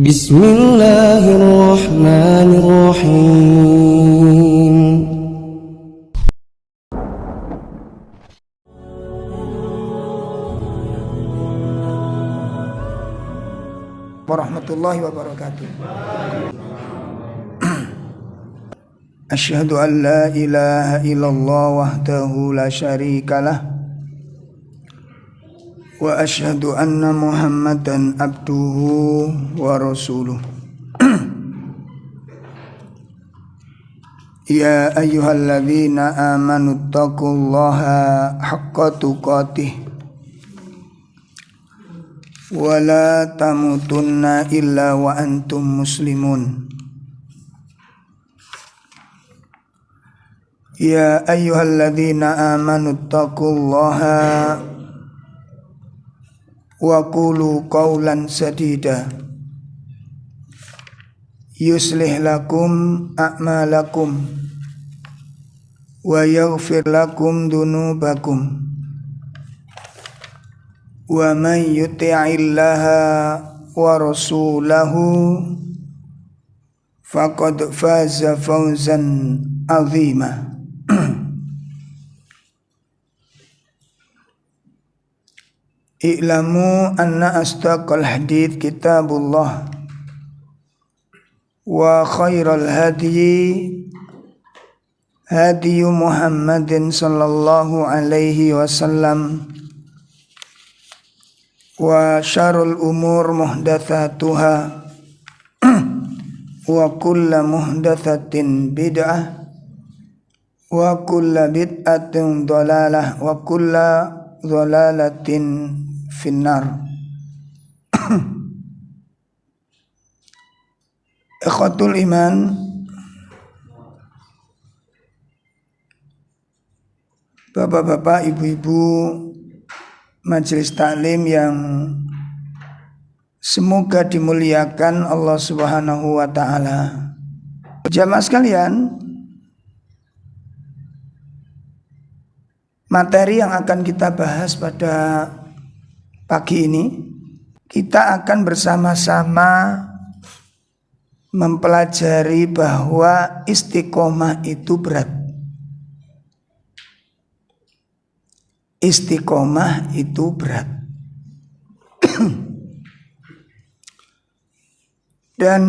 Bismillahirrahmanirrahim. Warahmatullahi wabarakatuh. Asyhadu an la ilaha illallah wahdahu la syarikalah wa asyhadu anna Muhammadan abduhu wa rasuluh. Ya ayyuhalladzina amanu taqullaha haqqa tuqatih wa la tamutunna illa wa antum muslimun. Ya ayyuhalladzina amanu taqullaha wa qulu qawlan sadida yuslih lakum a'malakum wa yaghfir lakum dunubakum wa man yuti'illaha wa rasulahu faqad faza fawzan 'azima. I'lamu anna astaqal hadith kitabullah wa khairal hadyi hadiyu Muhammadin sallallahu alaihi wasallam wa syarrul umur muhdatsatuha wa kullu muhdatsatin bid'ah wa kullu bid'atin dhalalah wa kullu dhalalatin finnar. Ikhwatul iman, bapak-bapak, ibu-ibu majelis taklim yang semoga dimuliakan Allah Subhanahu wa taala. Jamaah sekalian, materi yang akan kita bahas pada pagi ini, kita akan bersama-sama mempelajari bahwa istiqomah itu berat. Istiqomah itu berat. Dan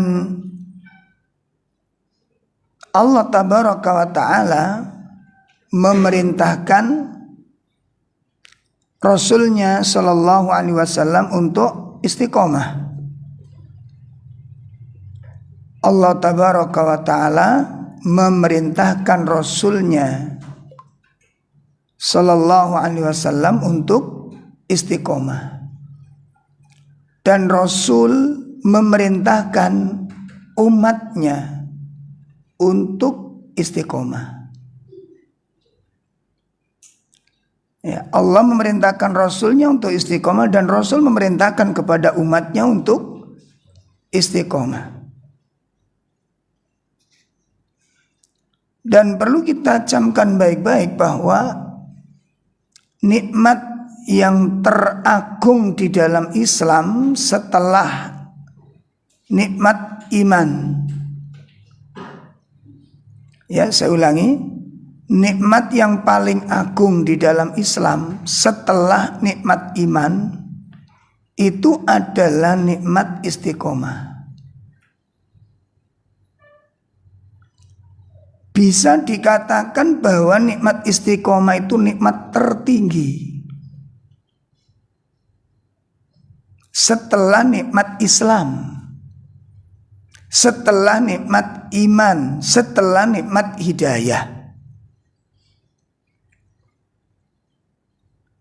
Allah tabaraka wa ta'ala memerintahkan Rasulnya sallallahu alaihi wasallam untuk istiqomah. Allah tabaraka wa ta'ala memerintahkan Rasulnya sallallahu alaihi wasallam untuk istiqomah. Dan Rasul memerintahkan umatnya untuk istiqomah. Ya, Allah memerintahkan Rasulnya untuk istiqomah dan Rasul memerintahkan kepada umatnya untuk istiqomah. Dan perlu kita camkan baik-baik bahwa nikmat yang teragung di dalam Islam setelah nikmat iman. Ya, saya ulangi. Nikmat yang paling agung di dalam Islam setelah nikmat iman itu adalah nikmat istiqomah. Bisa dikatakan bahwa nikmat istiqomah itu nikmat tertinggi setelah nikmat Islam, setelah nikmat iman, setelah nikmat hidayah.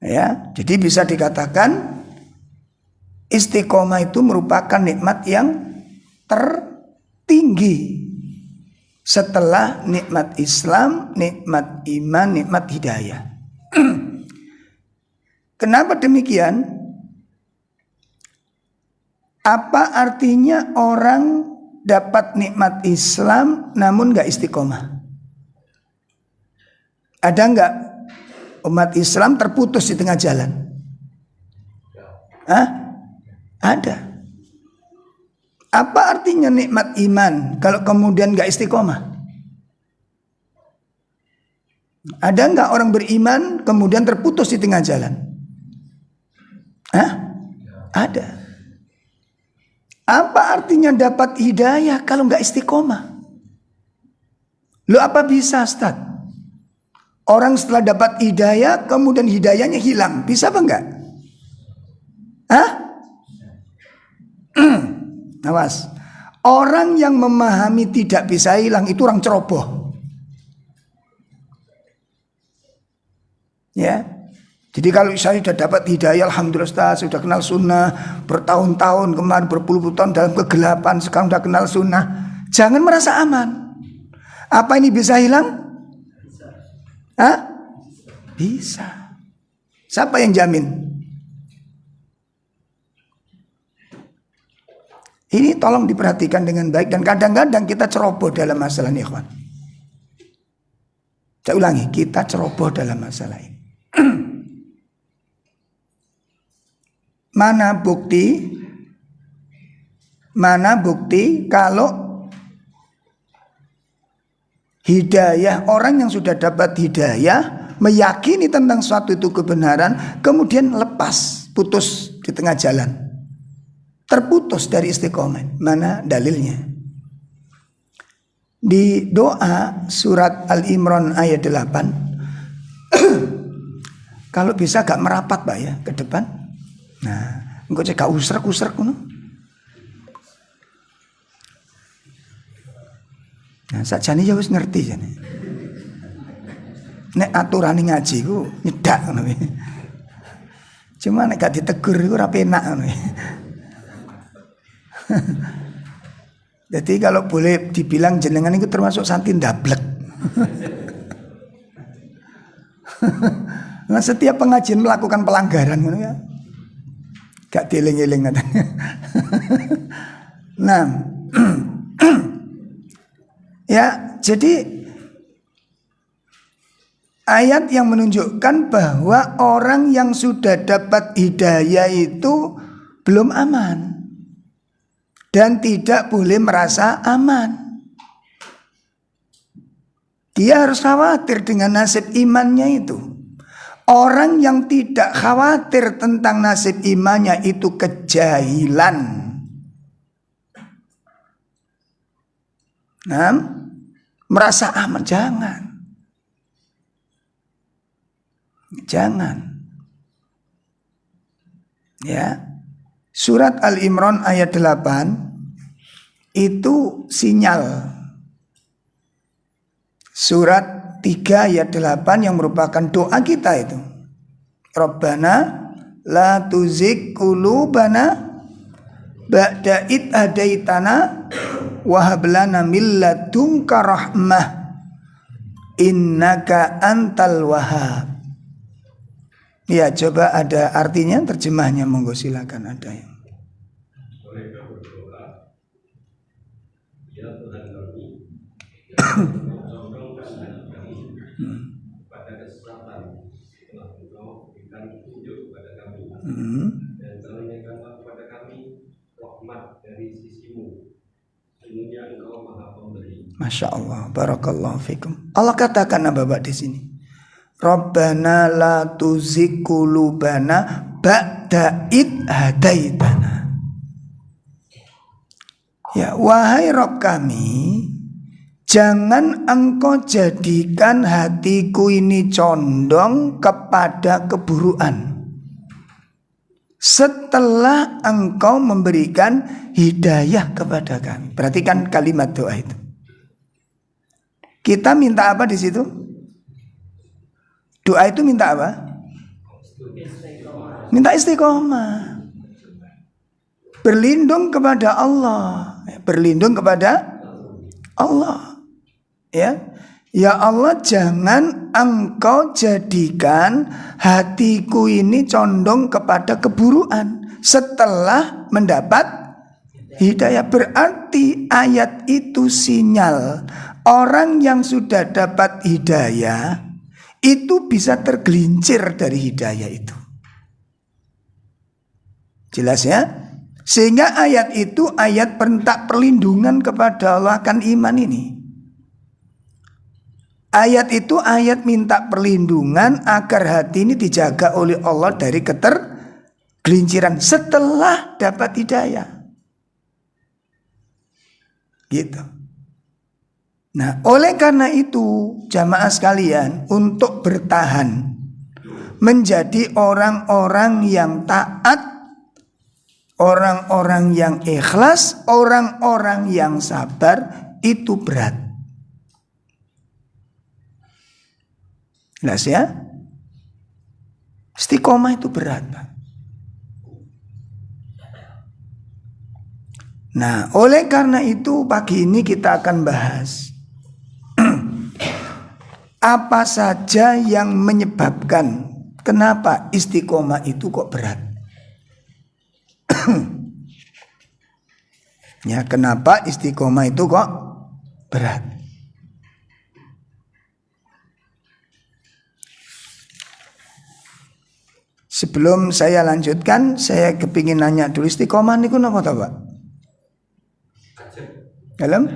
Ya, jadi bisa dikatakan istiqomah itu merupakan nikmat yang tertinggi setelah nikmat Islam, nikmat iman, nikmat hidayah. Kenapa demikian? Apa artinya orang dapat nikmat Islam namun gak istiqomah? Ada gak umat Islam terputus di tengah jalan? Hah? Ada. Apa artinya nikmat iman kalau kemudian gak istiqomah? Ada nggak orang beriman kemudian terputus di tengah jalan? Hah? Ada. Apa artinya dapat hidayah kalau nggak istiqomah? Lo apa bisa, Ustaz? Orang setelah dapat hidayah kemudian hidayahnya hilang, bisa apa enggak? Hah? Awas. Orang yang memahami tidak bisa hilang itu orang ceroboh. Ya. Jadi kalau saya sudah dapat hidayah, alhamdulillah Ustaz, sudah kenal sunnah bertahun-tahun, kemarin berpuluh-puluh tahun dalam kegelapan, sekarang sudah kenal sunnah, jangan merasa aman. Apa ini bisa hilang? Hah? Bisa. Siapa yang jamin? Ini tolong diperhatikan dengan baik, dan kadang-kadang kita ceroboh dalam masalah ini, ikhwan. Saya ulangi, kita ceroboh dalam masalah ini. Mana bukti kalau hidayah, orang yang sudah dapat hidayah meyakini tentang suatu itu kebenaran kemudian lepas, putus di tengah jalan, terputus dari istiqomah? Mana dalilnya? Di doa surat Al-Imran ayat 8 kalau bisa gak merapat Pak ya ke depan. Nah, engkau cek gak usrek kuno. Nah, sakjane ya wis ngerti jane. Nek aturane ngaji ku nyedak ngono kuwi. Cuma nek gak ditegur iku ora penak ngono. Jadi kalau boleh dibilang jenengan itu termasuk santri ndablek. Nah, setiap pengajian melakukan pelanggaran ngono ya. Gak dieling-eling katanya. Nah, ya, jadi ayat yang menunjukkan bahwa orang yang sudah dapat hidayah itu belum aman dan tidak boleh merasa aman. Dia harus khawatir dengan nasib imannya itu. Orang yang tidak khawatir tentang nasib imannya itu kejahilan. Nah, merasa aman, jangan. Ya. Surat Al-Imran ayat 8 itu sinyal. Surat 3 ayat 8 yang merupakan doa kita itu. Rabbana la tuzigh qulubana ba'da id hadaitana wa hab lana min ladunka rahmah innaka antal wahhab. Ya, coba ada artinya, terjemahnya monggo silakan ada yang. Mereka berdoa, ya Tuhan kami, condongkan hati kami pada kesesatan, setelah Engkau berikan petunjuk kepada kami, dan karuniakanlah kepada kami rahmat dari sisimu. Sesungguhnya Engkau Maha Pemberi. Masya Allah, barakallahu fikum. Allah katakan apa Bapak di sini? Rabbana la tuzigh qulubana ba'da id hadaitana. Ya, wahai Rabb kami, jangan Engkau jadikan hatiku ini condong kepada keburukan setelah Engkau memberikan hidayah kepada kami. Perhatikan kalimat doa itu. Kita minta apa di situ? Doa itu minta apa? Minta istiqomah. Berlindung kepada Allah. Berlindung kepada Allah. Ya. Ya Allah, jangan Engkau jadikan hatiku ini condong kepada keburukan setelah mendapat hidayah. Berarti ayat itu sinyal orang yang sudah dapat hidayah itu bisa tergelincir dari hidayah itu. Jelas ya? Sehingga ayat itu ayat perintah perlindungan kepada Allah akan iman ini. Ayat itu ayat minta perlindungan agar hati ini dijaga oleh Allah dari ketergelinciran setelah dapat hidayah. Gitu. Nah, oleh karena itu jamaah sekalian, untuk bertahan menjadi orang-orang yang taat, orang-orang yang ikhlas, orang-orang yang sabar, itu berat. Jelas ya? Istiqomah itu berat, Pak. Nah, oleh karena itu pagi ini kita akan bahas apa saja yang menyebabkan kenapa istiqomah itu kok berat. Ya, kenapa istiqomah itu kok berat? Sebelum saya lanjutkan, saya kepingin nanya dulu, istiqomah niku napa ta, Pak? Dalam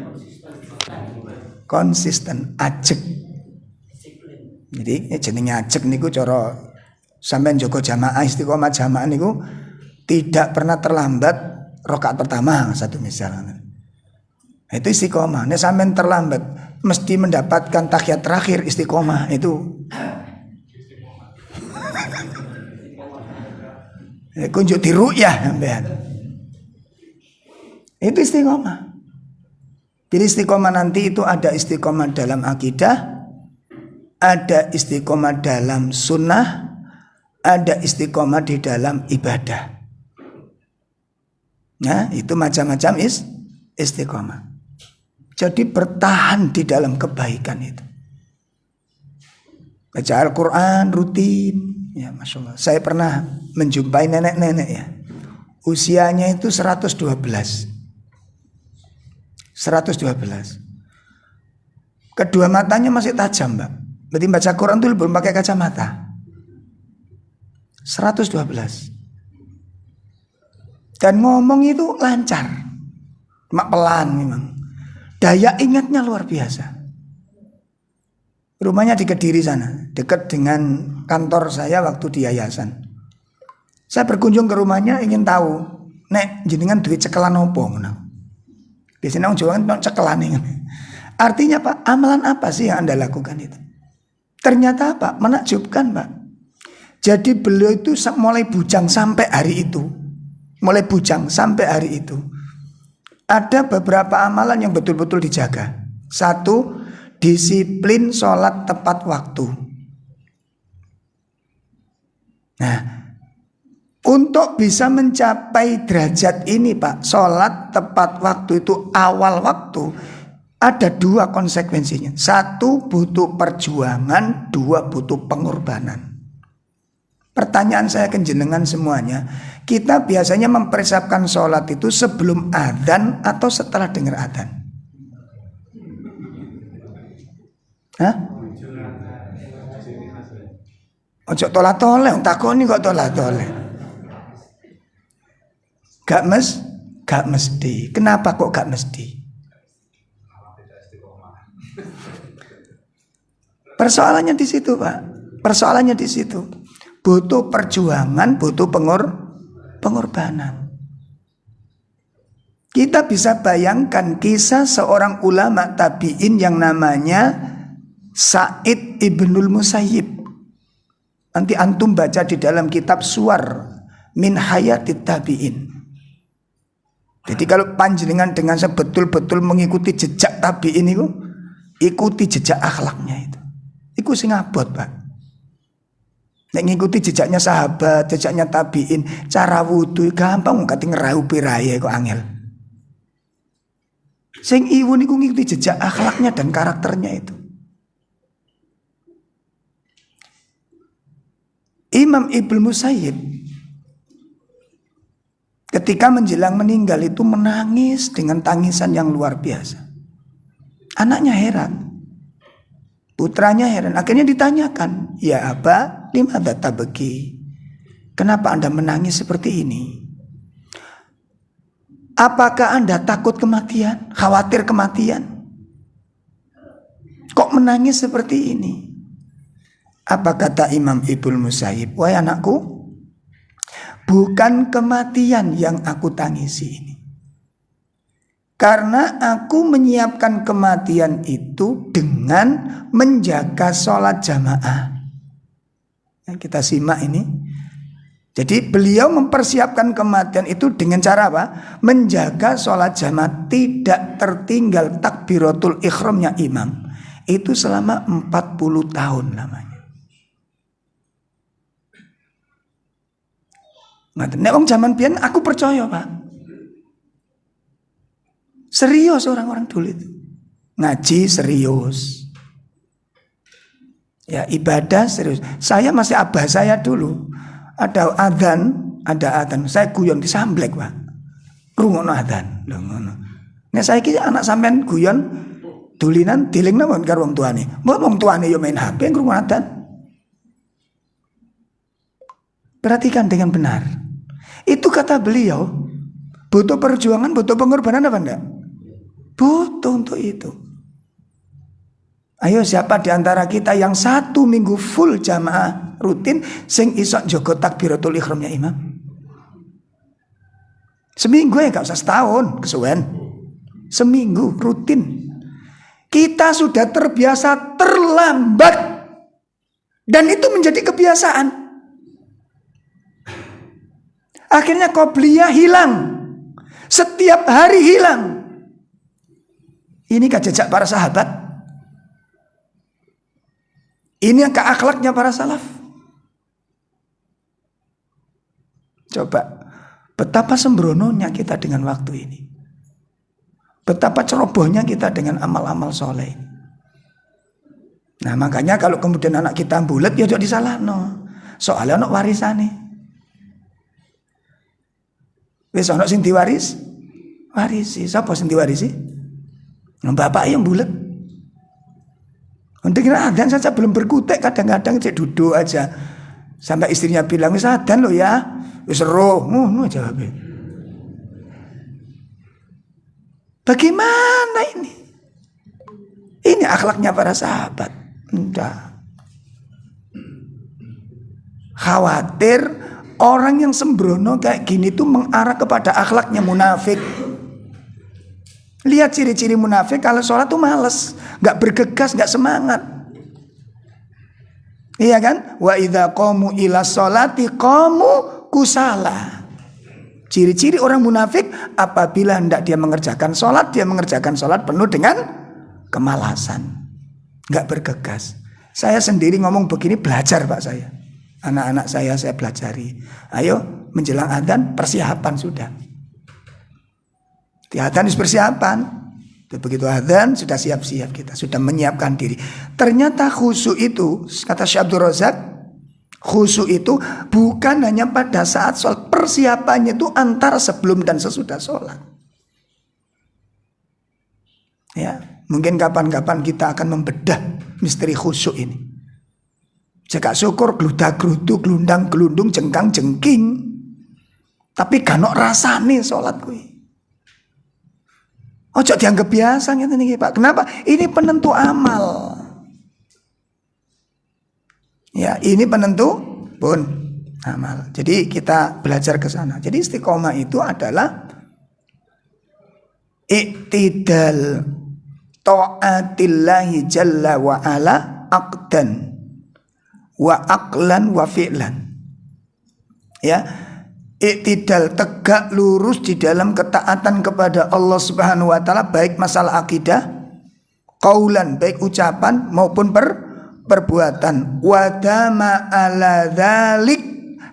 konsisten, ajeg. Jadi jenenge ajeg niku cara sampean jaga jamaah, istiqomah jamaah niku tidak pernah terlambat rakaat pertama satu misalnya. Itu istiqomah. Nek sampean terlambat mesti mendapatkan tahiyat terakhir, istiqomah itu. Kunjuk diruyah sampean. Itu istiqomah. Jadi istiqomah nanti itu ada istiqomah dalam akidah, ada istiqomah dalam sunnah, ada istiqomah di dalam ibadah. Nah, itu macam-macam istiqomah. Jadi bertahan di dalam kebaikan itu. Baca Al-Quran rutin. Ya, Masya Allah. Saya pernah menjumpai nenek-nenek ya. Usianya itu 112. Kedua matanya masih tajam, Mbak. Berarti baca Quran itu belum pakai kacamata. 112. Dan ngomong itu lancar. Cuma pelan memang. Daya ingatnya luar biasa. Rumahnya di Kediri sana, dekat dengan kantor saya waktu di yayasan. Saya berkunjung ke rumahnya ingin tahu, nek jenengan duit cekelan opo ngono. Biasanya orang Jawa kan cekelan ini. Artinya Pak, amalan apa sih yang Anda lakukan itu? Ternyata Pak, menakjubkan Pak. Jadi beliau itu mulai bujang sampai hari itu. Mulai bujang sampai hari itu. Ada beberapa amalan yang betul-betul dijaga. Satu, disiplin sholat tepat waktu. Nah, untuk bisa mencapai derajat ini Pak, sholat tepat waktu itu awal waktu, ada dua konsekuensinya. Satu, butuh perjuangan. Dua, butuh pengorbanan. Pertanyaan saya ke jenengan semuanya, kita biasanya mempersiapkan sholat itu sebelum adzan atau setelah dengar adzan? Hah? Ojo tolah-toleh, takoni kok tolah-toleh. Gak mesti. Kenapa kok gak mesti? Persoalannya di situ, Pak. Persoalannya di situ. Butuh perjuangan, butuh pengorbanan. Kita bisa bayangkan kisah seorang ulama tabi'in yang namanya Sa'id Ibnul Musayyib. Nanti antum baca di dalam kitab Suwar min Hayatit Tabi'in. Jadi kalau panjenengan dengan sebetul-betul mengikuti jejak tabi'in itu, ikuti jejak akhlaknya itu. Iku sing abot, Pak. Nek ngikuti jejaknya sahabat, jejaknya tabi'in, cara wudu gampang kate ngraupi raye kok angel. Sing iwun iku ngikuti jejak akhlaknya dan karakternya itu. Imam Ibnu Musayyib ketika menjelang meninggal itu menangis dengan tangisan yang luar biasa. Anaknya heran, putranya heran. Akhirnya ditanyakan, ya Aba, limadza tabki? Kenapa Anda menangis seperti ini? Apakah Anda takut kematian? Khawatir kematian? Kok menangis seperti ini? Apa kata Imam Ibnu Musayyib? Wahai anakku, bukan kematian yang aku tangisi ini. Karena aku menyiapkan kematian itu dengan menjaga sholat jamaah. Yang kita simak ini. Jadi beliau mempersiapkan kematian itu dengan cara apa? Menjaga sholat jamaah, tidak tertinggal takbiratul ihramnya imam. Itu selama 40 tahun namanya. Nek wong zaman biyen aku percaya, Pak. Serius orang-orang dulu itu. Ngaji serius. Ya, ibadah serius. Saya masih abah saya dulu. Ada adzan. Saya guyon di Samblek, Pak. Rungokno adzan. Lho ngono. Nek saiki anak sampean guyon dulinan dilingna mon karo wong tuane. Mbok wong tuane yo main HP ngrungokno adzan. Perhatikan dengan benar. Itu kata beliau, butuh perjuangan, butuh pengorbanan apa enggak? Butuh untuk itu. Ayo siapa di antara kita yang 1 minggu full jamaah rutin sing isok jogo takbiratul ihramnya imam? Seminggu ya, gak usah setahun kesuwen. Seminggu rutin. Kita sudah terbiasa terlambat. Dan itu menjadi kebiasaan. Akhirnya qobliyah hilang. Setiap hari hilang. Ini kan jejak para sahabat. Ini yang akhlaknya para salaf. Coba, betapa sembrononya kita dengan waktu ini. Betapa cerobohnya kita dengan amal-amal soleh. Nah makanya kalau kemudian anak kita bulet, ya jangan disalahno. Soalnya anak warisane. Wis ana sing warisi. Sapa sing diwarisi? Bapak yang bulet. Untuk kira adzan saja belum berkutik, kadang-kadang cek duduk aja. Sampai istrinya bilang, wis adzan lo ya. Wis roh, ngono jawabnya. Bagaimana ini? Ini akhlaknya para sahabat. Enggak. Khawatir orang yang sembrono kayak gini tuh mengarah kepada akhlaknya munafik. Lihat ciri-ciri munafik, kalau sholat tuh males, gak bergegas, gak semangat. Iya kan? Wa idza qamu ila sholati qamu kusala. Ciri-ciri orang munafik, apabila hendak dia mengerjakan sholat penuh dengan kemalasan, gak bergegas. Saya sendiri ngomong begini belajar Pak saya. Anak-anak saya pelajari. Ayo menjelang adzan persiapan sudah. Di adzan persiapan. Begitu adzan sudah siap-siap kita, sudah menyiapkan diri. Ternyata khusyuk itu, kata Syekh Abdul Razak, khusyuk itu bukan hanya pada saat sholat, persiapannya itu antara sebelum dan sesudah sholat. Ya, mungkin kapan-kapan kita akan membedah misteri khusyuk ini. Jika syukur gludak-gluduk, glundang-glundung, jengkang-jengking, tapi ganok rasane sholat kuwi. Ojo dianggap biasa ngene niki Pak. Kenapa? Ini penentu amal. Ya, ini penentu pun amal. Jadi kita belajar ke sana. Jadi istiqomah itu adalah iktidal ta'atillahi jalla wa ala aqdan wa aqlan wa fi'lan. Ya. Iktidal, tegak lurus di dalam ketaatan kepada Allah Subhanahu wa taala, baik masalah akidah, qaulan, baik ucapan maupun perbuatan. Wadama ala dzalik,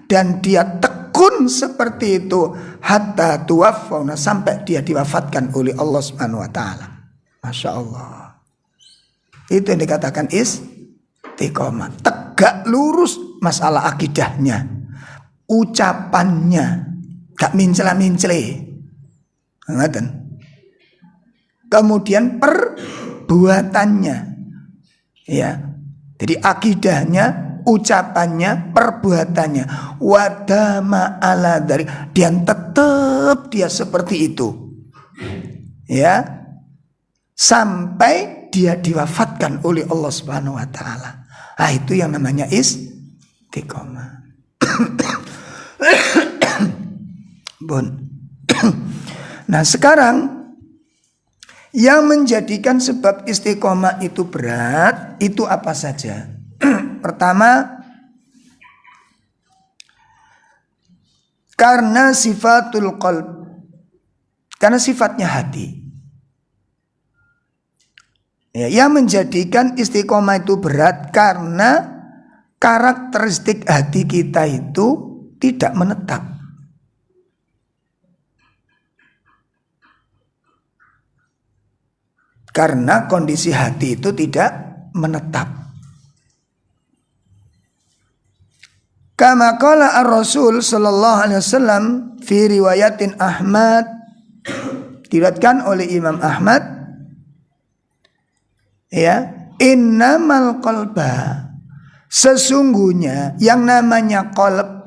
dan dia tekun seperti itu hatta tuwaffana, sampai dia diwafatkan oleh Allah Subhanahu wa taala. Masya Allah. Itu yang dikatakan istiqomah, tegak lurus masalah akidahnya, ucapannya, gak mincela-mincele. Kemudian perbuatannya. Ya. Jadi akidahnya, ucapannya, perbuatannya. Wadama ala dari, dan tetap dia seperti itu. Ya. Sampai dia diwafatkan oleh Allah Subhanahu wa taala. Nah, itu yang namanya istiqomah. Bon. Nah, sekarang yang menjadikan sebab istiqomah itu berat itu apa saja? Pertama, karena sifatul qalb, karena sifatnya hati. Ya, yang menjadikan istiqomah itu berat karena karakteristik hati kita itu tidak menetap. Karena kondisi hati itu tidak menetap. Kama qala ar-Rasul sallallahu alaihi wasallam fi riwayatin Ahmad, diriwayatkan oleh Imam Ahmad, ya, innamal qalba, sesungguhnya yang namanya qalb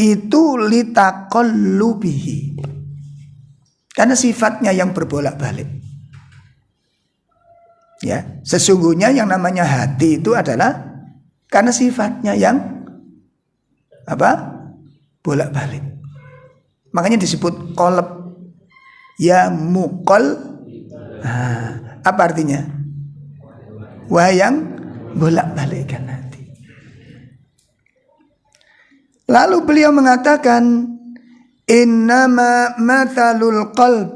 itu litaqallubihi, karena sifatnya yang berbolak-balik. Ya, sesungguhnya yang namanya hati itu adalah karena sifatnya yang apa? Bolak-balik. Makanya disebut qalb. Ya muqal. Nah, apa artinya? Wah, yang bolak-balikkan hati. Lalu beliau mengatakan, innama mathalul qalb,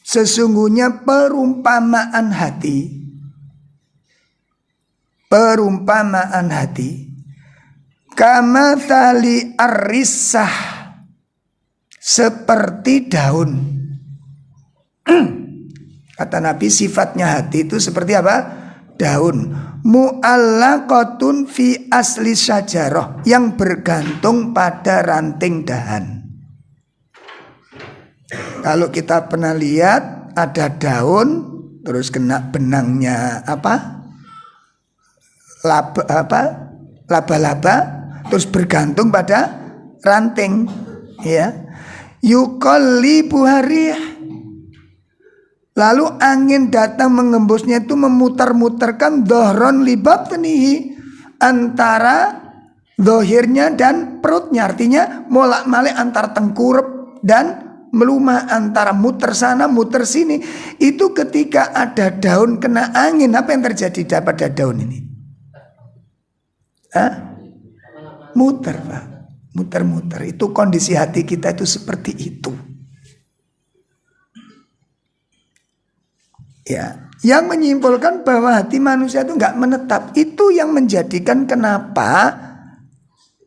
sesungguhnya perumpamaan hati, perumpamaan hati, kama tali ar-rissah, seperti daun. Kata Nabi, sifatnya hati itu seperti apa? Daun. Mu'allaqatun fi asli syajarah, yang bergantung pada ranting dahan. Kalau kita pernah lihat ada daun terus kena benangnya laba-laba terus bergantung pada ranting, ya. Yuqallibu harih, lalu angin datang mengembusnya itu memutar-mutarkan dhahron li batnihi, antara zahirnya dan perutnya, artinya molak-malik antar tengkurap dan melumah, antara muter sana muter sini. Itu ketika ada daun kena angin, apa yang terjadi pada daun ini? Muter, Pak. Muter-muter. Itu kondisi hati kita itu seperti itu. Ya, yang menyimpulkan bahwa hati manusia itu nggak menetap. Itu yang menjadikan kenapa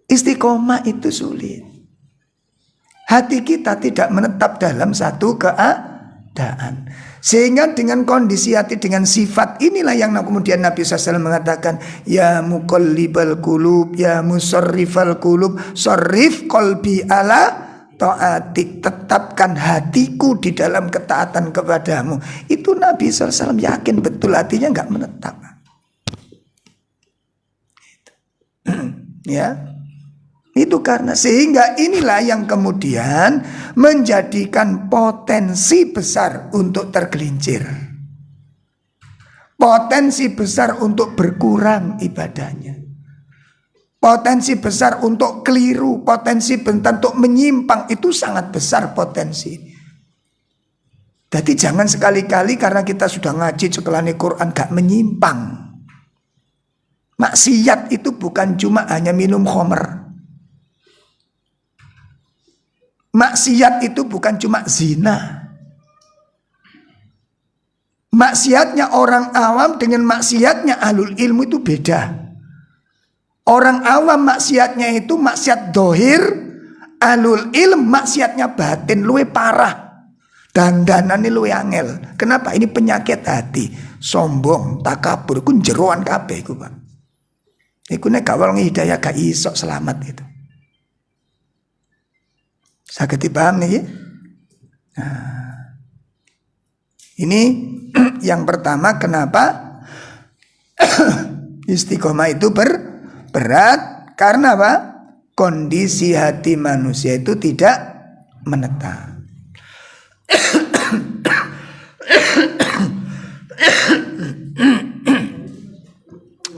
istiqomah itu sulit. Hati kita tidak menetap dalam satu keadaan. Sehingga dengan kondisi hati, dengan sifat inilah yang kemudian Nabi SAW mengatakan, ya muqallibal qulub, ya musarrifal qulub, sarrif qalbi ala ta'atik, tetapkan hatiku di dalam ketaatan kepadamu. Itu Nabi SAW yakin betul hatinya gak menetap. Ya, itu karena, sehingga inilah yang kemudian menjadikan potensi besar untuk tergelincir, potensi besar untuk berkurang ibadahnya, potensi besar untuk keliru, potensi besar untuk menyimpang. Itu sangat besar potensi. Jadi jangan sekali-kali karena kita sudah ngaji sekelani Quran gak menyimpang. Maksiat itu bukan cuma hanya minum khamr. Maksiat itu bukan cuma zina. Maksiatnya orang awam dengan maksiatnya ahlul ilmu itu beda. Orang awam maksiatnya itu maksiat dohir, ahlul ilm maksiatnya batin, luwe parah. Dandanan ini luwe angel. Kenapa? Ini penyakit hati. Sombong, takabur, ku jeroan kabeh ku, Pak. Iku nek gawal hidayah gak iso selamat itu. Saged dipaham nih ya? Nah, ini yang pertama kenapa istiqomah itu berat karena apa? Kondisi hati manusia itu tidak menetap.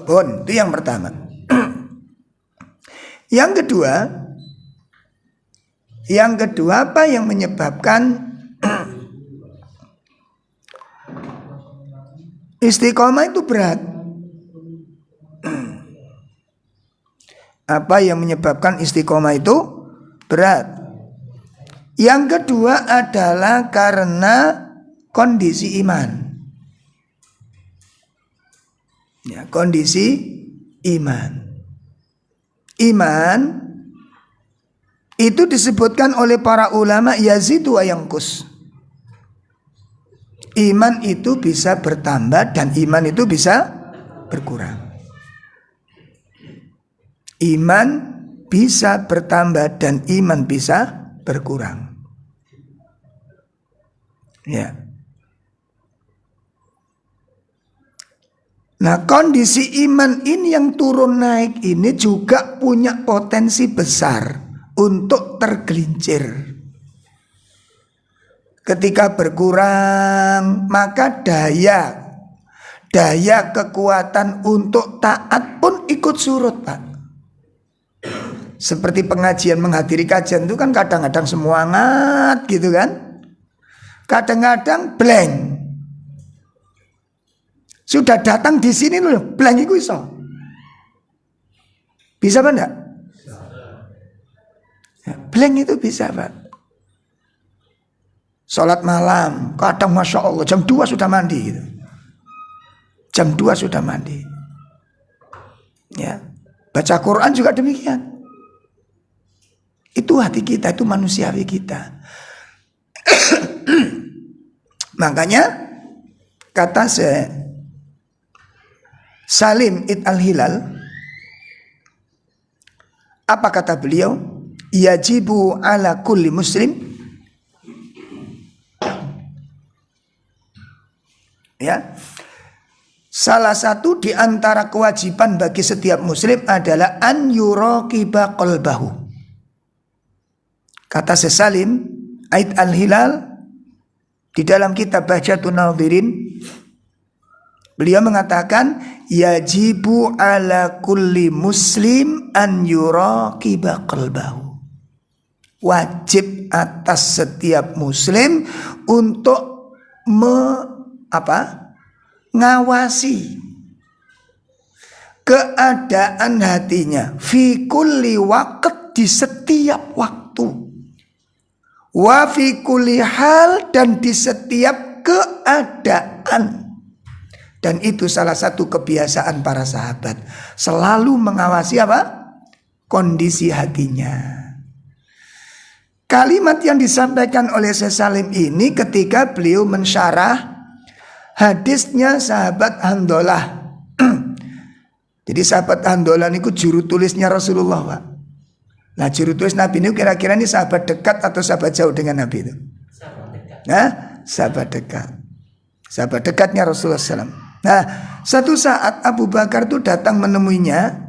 Pun, itu yang pertama. Yang kedua apa yang menyebabkan istiqomah itu berat? Apa yang menyebabkan istiqomah itu berat? Yang kedua adalah karena kondisi iman. Ya, kondisi iman. Iman itu disebutkan oleh para ulama yazidu wa yanqus. Iman itu bisa bertambah dan iman itu bisa berkurang. Iman bisa bertambah dan iman bisa berkurang. Ya. Nah, kondisi iman ini yang turun naik ini juga punya potensi besar untuk tergelincir. Ketika berkurang, maka daya kekuatan untuk taat pun ikut surut, Pak. Seperti pengajian, menghadiri kajian itu kan kadang-kadang semangat gitu kan. Kadang-kadang blank. Sudah datang di sini loh, blank itu iso. Bisa apa enggak? Ya, blank itu bisa, Pak. Sholat malam, kadang Masya Allah jam 2 sudah mandi gitu. Jam 2 sudah mandi. Ya. Baca Quran juga demikian. Itu hati kita, itu manusiawi kita. Makanya kata Salim Id Al-Hilal, apa kata beliau? Yajibu ala kulli muslim, ya, salah satu di antara kewajiban bagi setiap muslim adalah an yuraqiba qalbahu. Kata Salim Id Al-Hilal di dalam kitab Bahjatun Nadhirin, beliau mengatakan yajibu ala kulli muslim an yuraqiba qalbahu. Wajib atas setiap muslim untuk ngawasi keadaan hatinya fi kulli waqt, di setiap waktu, wa fi kulli hal, dan di setiap keadaan. Dan itu salah satu kebiasaan para sahabat, selalu mengawasi apa? Kondisi hatinya. Kalimat yang disampaikan oleh Syekh Salim ini ketika beliau mensyarah hadisnya sahabat Handolah. Jadi sahabat Handolah ini juru tulisnya Rasulullah, Pak. Nah, juru tulis Nabi ini kira-kira ini sahabat dekat atau sahabat jauh dengan Nabi itu? Sahabat dekat. Nah, sahabat dekat. Sahabat dekatnya Rasulullah SAW. Nah, satu saat Abu Bakar itu datang menemuinya,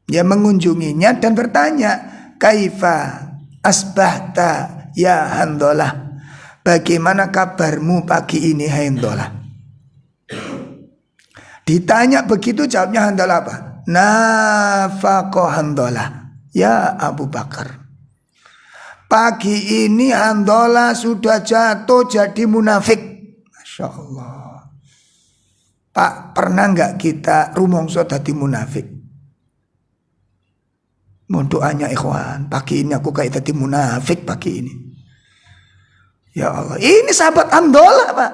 ya, mengunjunginya dan bertanya, kaifa asbahta ya Handolah, bagaimana kabarmu pagi ini Handolah? Ditanya begitu, jawabnya Handolah apa? Nafaqo Handolah ya Abu Bakar, pagi ini Handolah sudah jatuh jadi munafik. Masya Allah. Pak, pernah nggak kita rumongso dadi munafik? Mohon doanya ikhwan, pagi ini aku kayak dadi munafik pagi ini. Ya Allah, ini sahabat Handolah, Pak.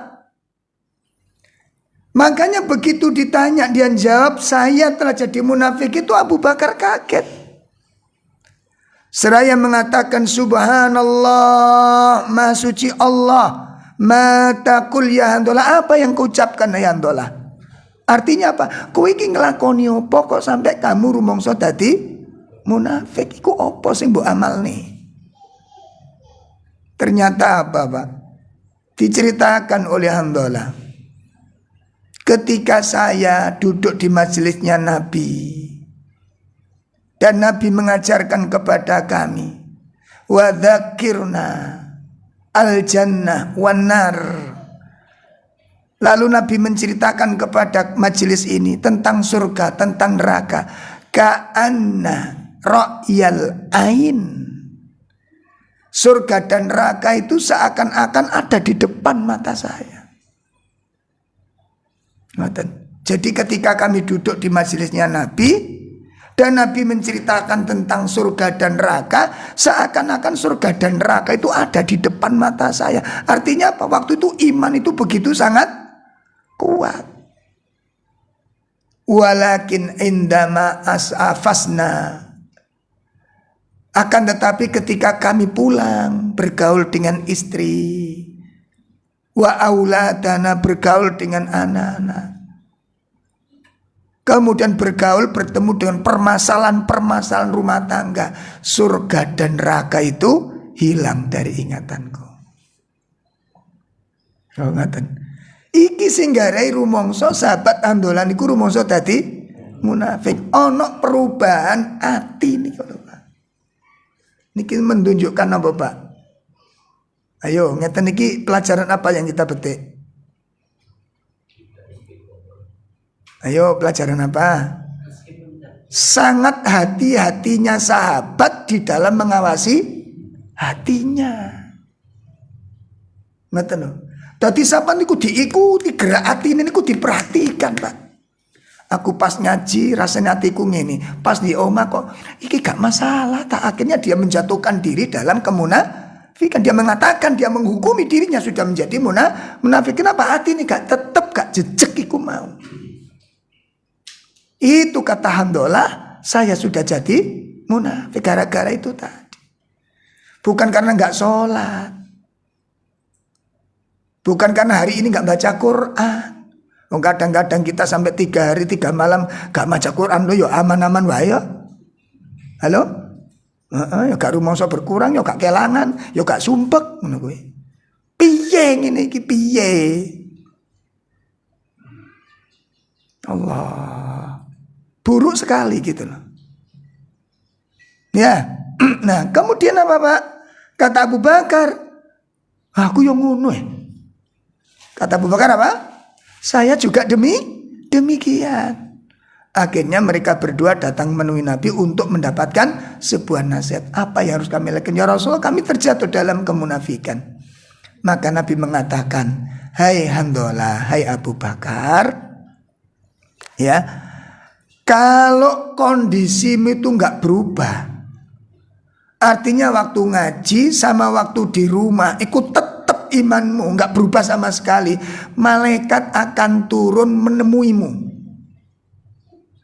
Makanya begitu ditanya dia jawab, saya telah jadi munafik, itu Abu Bakar kaget. Seraya mengatakan subhanallah, maha suci Allah, ma taqul ya Handolah, apa yang kau ucapkan ya Handolah? Artinya apa? Kowe iki nglakoni apa kok sampai kamu rumangsa dadi munafik? Iku apa sing mbok amalne? Ternyata apa, Pak? Diceritakan oleh Handolah. Ketika saya duduk di majelisnya Nabi, Dan Nabi mengajarkan kepada kami, wa dzakirna al-jannah wan nar. Lalu Nabi menceritakan kepada majelis ini tentang surga, tentang neraka. Ka'anna ra'yal ain. Surga dan neraka itu seakan-akan ada di depan mata saya. Jadi ketika kami duduk di majelisnya Nabi, dan Nabi menceritakan tentang surga dan neraka, seakan-akan surga dan neraka itu ada di depan mata saya. Artinya apa? Waktu itu iman itu begitu sangat kuat. Walakin indama as'afasna. Akan tetapi ketika kami pulang bergaul dengan istri, wa auladana, bergaul dengan anak-anak, kemudian bergaul bertemu dengan permasalahan-permasalahan rumah tangga, surga dan neraka itu hilang dari ingatanku. Oh, ngaten. Iki sing garai rumangsa sahabat andolan iku rumangsa dadi munafik. Ono perubahan ati niki lho, Pak. Niki menunjukkan apa, Pak? Ayo, ngeten niki pelajaran apa yang kita petik? Ayo, pelajaran apa? Sangat hati-hatinya sahabat di dalam mengawasi hatinya. Ngeten lho. Dadi sampean niku diikuti, gerak atine niku diperhatikan, Pak. Aku pas ngaji rasanya hatiku ngene, pas di omah kok iki gak masalah. Tak akhirnya dia menjatuhkan diri dalam kemunafikan. Dia mengatakan, dia menghukumi dirinya sudah menjadi munafik. Kenapa hati ini tetap gak jejek iku mau? Itu kata Hamdalah, saya sudah jadi munafik gara-gara itu tadi. Bukan karena gak sholat, bukan karena hari ini gak baca Quran. Kadang-kadang kita sampai 3 hari 3 malam gak baca Quran lo, yo aman-aman wae yo. Halo? Yo gak rumangsa berkurang, yo gak kelangan, yo gak sumpek ngono kuwi. Piye ngene iki piye? Allah. Buruk sekali gitu loh. Ya. Nah, kemudian apa, Pak? Kata Abu Bakar, aku yang ngono. Kata Abu Bakar apa? Saya juga demikian. Akhirnya mereka berdua datang menemui Nabi untuk mendapatkan sebuah nasihat. Apa yang harus kami lakukan? Ya Rasulullah, kami terjatuh dalam kemunafikan. Maka Nabi mengatakan, hai Hamdalah, hai Abu Bakar, ya, kalau kondisimu itu nggak berubah, artinya waktu ngaji sama waktu di rumah ikut tetap imanmu nggak berubah sama sekali, malaikat akan turun menemuimu,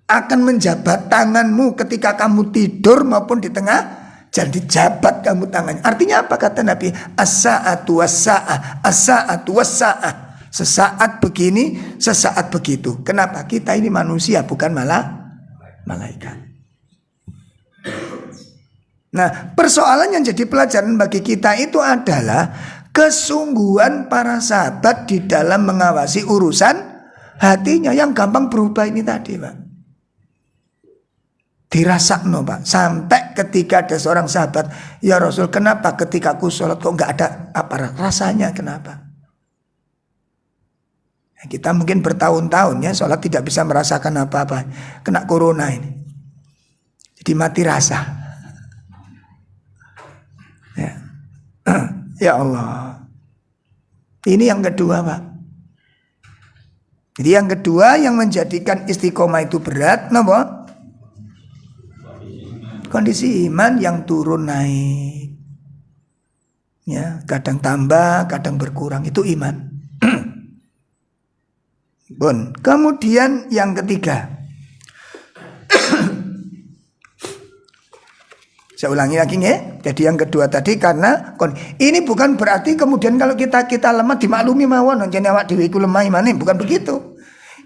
akan menjabat tanganmu ketika kamu tidur maupun di tengah jalan, dijabat kamu tangannya. Artinya apa kata Nabi? As-sa'atu was-sa'ah, as-sa'atu was-sa'ah. Sesaat begini, sesaat begitu. Kenapa? Kita ini manusia, bukan malaikat. Nah, persoalan yang jadi pelajaran bagi kita itu adalah kesungguhan para sahabat di dalam mengawasi urusan hatinya yang gampang berubah ini tadi, Pak. Dirasakno, Pak. Sampai ketika ada seorang sahabat, ya Rasul, kenapa ketika aku sholat kok gak ada apa rasanya, kenapa? Kita mungkin bertahun-tahun ya sholat tidak bisa merasakan apa-apa, kena corona ini, jadi mati rasa. Ya, ya Allah. Ini yang kedua, Pak. Jadi yang kedua yang menjadikan istiqomah itu berat, kenapa? Kondisi iman yang turun naik. Ya, kadang tambah, kadang berkurang, itu iman. Bon. Kemudian yang ketiga, saya ulangi lagi ya. Jadi yang kedua tadi karena ini bukan berarti kemudian kalau kita lemah dimaklumi mawon jenenge awak dhewe iku lemah imane, bukan begitu.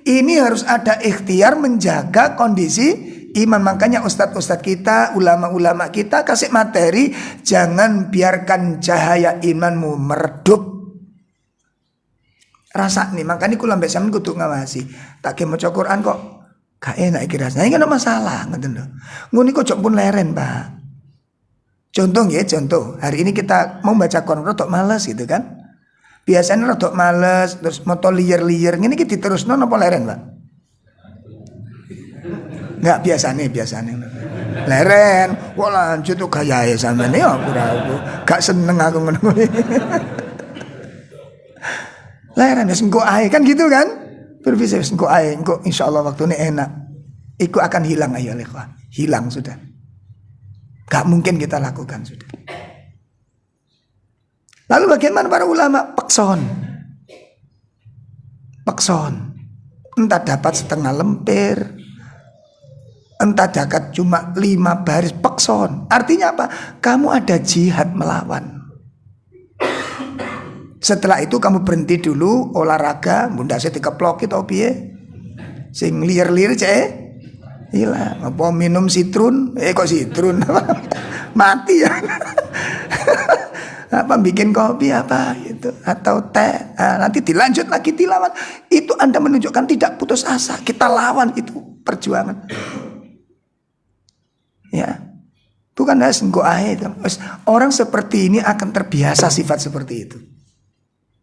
Ini harus ada ikhtiar menjaga kondisi iman. Makanya ustadz-ustadz kita, ulama-ulama kita kasih materi, jangan biarkan cahaya imanmu meredup. Rasa nih, makanya kula mbek sampean kudu ngawasi. Tak ge maca Quran kok Gak enak iki rasane. Iki ana masalah ngoten lho. Ngono iku ojo pun leren, Pak. Contoh ya, contoh. Hari ini kita mau baca Quran rodok males gitu kan. Biasanya rodok males terus moto liyer-liyer ngene iki diterusno napa leren, Pak? Enggak biasanya. Leren, kok lanjut tuh gayae sampean ya aku. Gak seneng aku ngono. Leren wis engko ae kan gitu kan? Berpikir wis engko ae, engko insyaallah waktune enak. Iku akan hilang ayo ikhwan. Hilang sudah. Gak mungkin kita lakukan sudah. Lalu bagaimana para ulama? Pekson. Entah dapat setengah lemper, entah dapat cuma 5 baris, pekson. Artinya apa? Kamu ada jihad melawan. Setelah itu kamu berhenti dulu olahraga, bunda saya dikeplok itu piye? Sing liar-liar cek. Hilang. Apa minum sitrun? Kok sitrun? Mati ya. Apa bikin kopi apa gitu atau teh. Nanti dilanjut lagi dilawan. Itu Anda menunjukkan tidak putus asa. Kita lawan itu perjuangan. Ya. Bukan harus engko ae. Orang seperti ini akan terbiasa sifat seperti itu.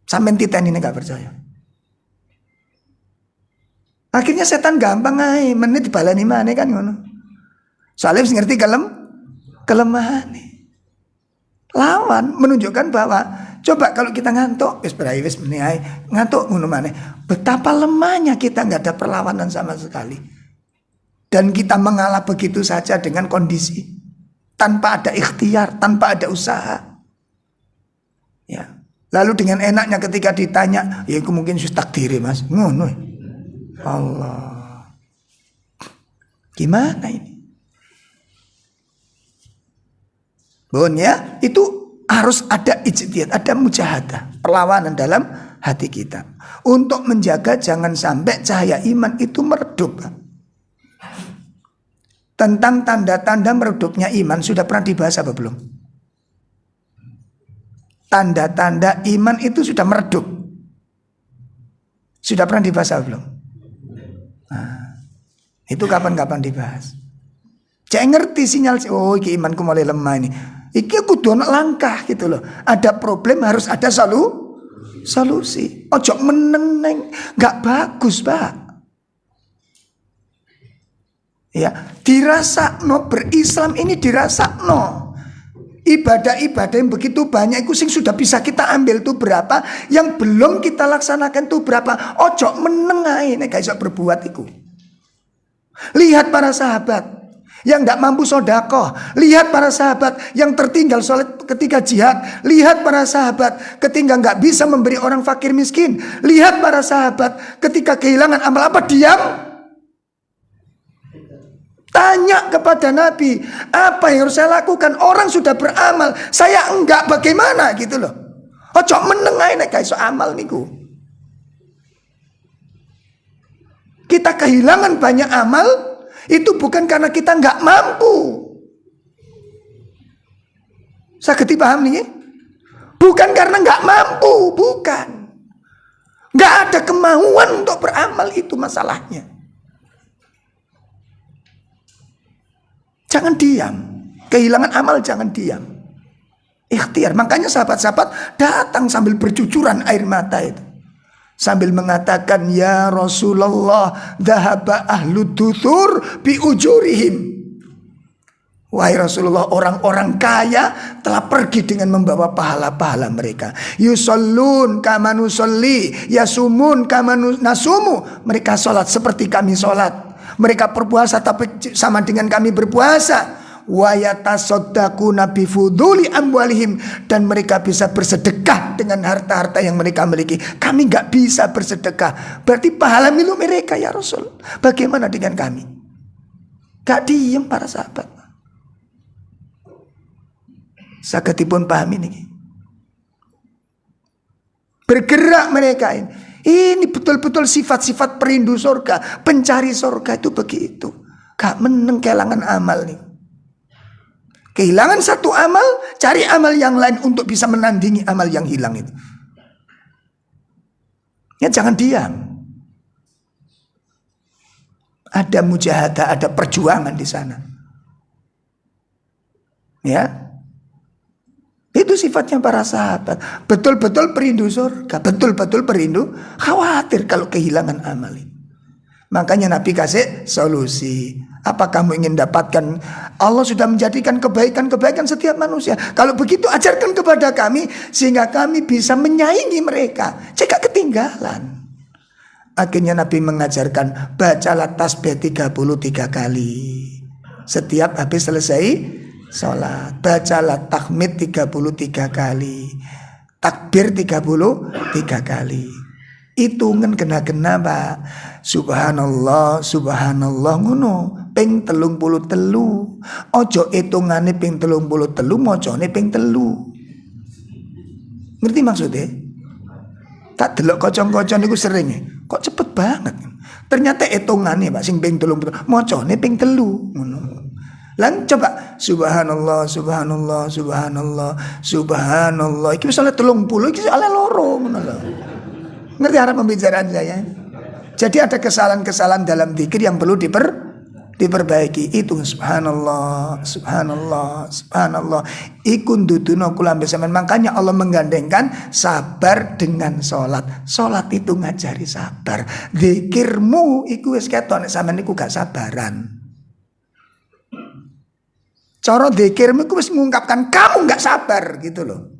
Sampai titen ini gak percaya. Akhirnya setan gampang aja, menit dibalani mana kan ngono. Soalnya harus ngerti kelemahan. Lawan menunjukkan bahwa coba kalau kita ngantuk, wis meneh ngantuk ngono maneh. Betapa lemahnya kita nggak ada perlawanan sama sekali. Dan kita mengalah begitu saja dengan kondisi tanpa ada ikhtiar, tanpa ada usaha. Ya. Lalu dengan enaknya ketika ditanya, ya itu mungkin sudah takdir Mas. Ngono. Allah. Gimana ini? Bun ya, itu harus ada ijtihad, ada mujahadah, perlawanan dalam hati kita. Untuk menjaga jangan sampai cahaya iman itu meredup. Tentang tanda-tanda meredupnya iman sudah pernah dibahas apa belum? Tanda-tanda iman itu sudah meredup. Sudah pernah dibahas apa belum? Nah, itu kapan-kapan dibahas. Cek ngerti sinyal, oh iki imanku mulai lemah ini. Iki aku dono langkah gitu loh. Ada problem harus ada solusi. Ojo meneng, nggak bagus Pak. Ya, dirasakno berislam ini dirasakno. Ibadah-ibadah yang begitu banyak itu sing sudah bisa kita ambil tuh berapa, yang belum kita laksanakan tuh berapa. Ojo meneng ae nek gak iso berbuat iku. Lihat para sahabat yang tidak mampu sedekah, lihat para sahabat yang tertinggal sholat ketika jihad, lihat para sahabat ketika nggak bisa memberi orang fakir miskin, lihat para sahabat ketika kehilangan amal apa diam. Tanya kepada Nabi, apa yang harus saya lakukan? Orang sudah beramal, saya enggak, bagaimana gitu loh. Ojo meneng ae nek gak iso amal niku. Kita kehilangan banyak amal itu bukan karena kita enggak mampu. Saya paham nih? Bukan karena enggak mampu, bukan. Enggak ada kemauan untuk beramal, itu masalahnya. Jangan diam. Kehilangan amal jangan diam. Ikhtiar. Makanya sahabat-sahabat datang sambil bercucuran air mata itu. Sambil mengatakan, ya Rasulullah, dhahaba ahlu duthur bi ujurihim. Wahai Rasulullah, orang-orang kaya telah pergi dengan membawa pahala-pahala mereka. Yusallun kama nusalli, yasumun kama nasumu. Mereka sholat seperti kami sholat. Mereka berpuasa tapi sama dengan kami berpuasa. Wa yatasaddaquna bi fuduli amwalihim, dan mereka bisa bersedekah dengan harta-harta yang mereka miliki. Kami enggak bisa bersedekah. Berarti pahala milik mereka ya Rasul. Bagaimana dengan kami? Gak diem para sahabat. Sakitipun paham ini. Bergerak mereka ini. Ini betul-betul sifat-sifat perindu surga, pencari surga itu begitu. Gak meneng kehilangan amal nih. Kehilangan satu amal, cari amal yang lain untuk bisa menandingi amal yang hilang itu. Ya jangan diam. Ada mujahadah, ada perjuangan di sana. Ya. Itu sifatnya para sahabat. Betul-betul perindu surga, betul-betul perindu, khawatir kalau kehilangan amal ini. Makanya Nabi kasih solusi. Apa kamu ingin dapatkan? Allah sudah menjadikan kebaikan-kebaikan setiap manusia. Kalau begitu ajarkan kepada kami sehingga kami bisa menyaingi mereka. Jika ketinggalan. Akhirnya Nabi mengajarkan bacalah tasbih 33 kali. Setiap habis selesai sholat. Bacalah tahmid 33 kali. Takbir 33 kali. Hitungan kena-kena Pak. Subhanallah, subhanallah ngono. Ping 33. Ojo hitungane ping 33, mocone ping 3. Ngerti maksudnya? Tak delok kocong-kocong niku sering. Kok cepet banget. Ternyata hitungane Pak sing ping 33, mocone ping 3 ngono. Lang coba subhanallah, subhanallah, subhanallah, subhanallah. Iki wis oleh 30, iki oleh loro ngono lho. Ngerti arah pembicaraan saya? Jadi ada kesalahan-kesalahan dalam zikir yang perlu diperbaiki. Itu subhanallah, subhanallah, subhanallah. Iku nduduno kula sampean. Makanya Allah menggandengkan sabar dengan sholat. Sholat itu ngajari sabar. Zikirmu iku wis ketok nek sampean niku gak sabaran. Cara zikirmu iku wis mengungkapkan kamu gak sabar gitu loh.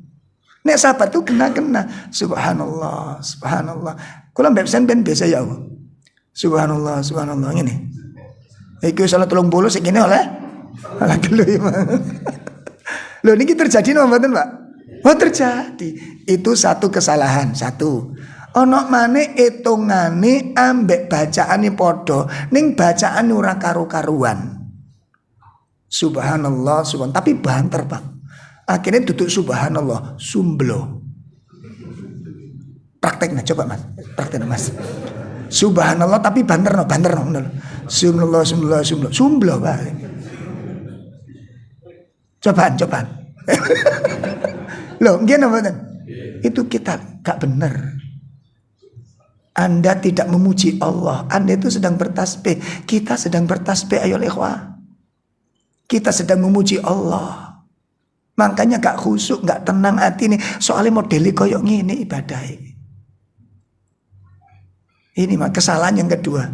Nek sabar itu kena-kena. Subhanallah, subhanallah. Kula mbek sampean biasa ya Allah. Subhanallah, subhanallah ngene. Iki salah 30 sik kene oleh 3 ya. Lho niki terjadi napa mboten, Pak? Oh terjadi. Itu satu kesalahan, satu. Ono maneh hitungane ambek bacaane padha, ning bacaane ora karo-karuan. Subhanallah, subhan, tapi banter, Pak. Akhirnya duduk subhanallah, sumblo. Prakteknya coba Mas, prakteknya Mas. Subhanallah tapi banter no. Subhanallah, subhanallah, subhanallah, sumblo Pak. Cobaan. Loh, gimana Pak? Itu kita gak benar. Anda tidak memuji Allah. Anda itu sedang bertasbih. Kita sedang bertasbih ayo ikhwah. Kita sedang memuji Allah. Makanya gak khusyuk, gak tenang hati nih. Soalnya modeli koyok ngene ibadah ini. Ini mah kesalahan yang kedua.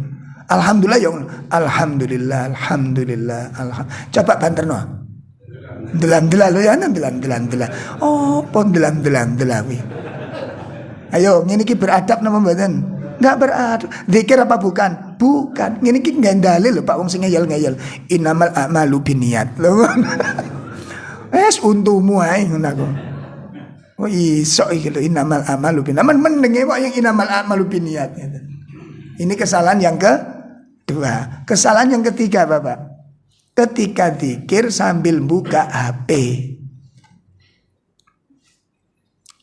Alhamdulillah ya alhamdulillah, alhamdulillah, alhamdulillah. Coba banter no. Delan-delan lo ya delan-delan. Oh, pon delan-delan. Ayo, ngene iki beradab napa mboten? Enggak beradab. Zikir apa bukan? Bukan. Ngene iki ngendale lho Pak wong sing ngeyel-ngeyel. Innamal a'malu binniyat. Lho. Wes untumu ae ngono aku. Oh iso iki lho innamal a'malu binniyat. Mendenge kok yang innamal a'malu binniyat. Ini kesalahan yang kedua. Kesalahan yang ketiga Bapak. Ketika zikir sambil buka HP.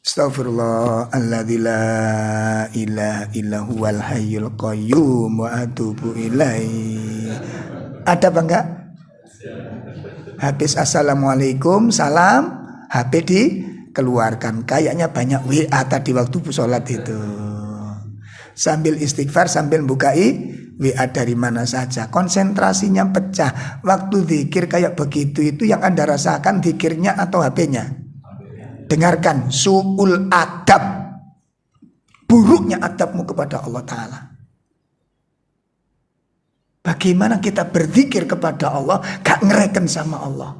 Astaghfirullahalladzi la ilaha illa huwal hayyul qayyum wa atubu ilaihi. Ada apa enggak? Habis assalamualaikum, salam, HP dikeluarkan. Kayaknya banyak WA tadi waktu sholat itu. Sambil istighfar, sambil bukai WA dari mana saja. Konsentrasinya pecah. Waktu zikir kayak begitu itu yang Anda rasakan zikirnya atau HP-nya? Dengarkan, su'ul adab. Buruknya adabmu kepada Allah Ta'ala. Bagaimana kita berzikir kepada Allah gak ngereken sama Allah.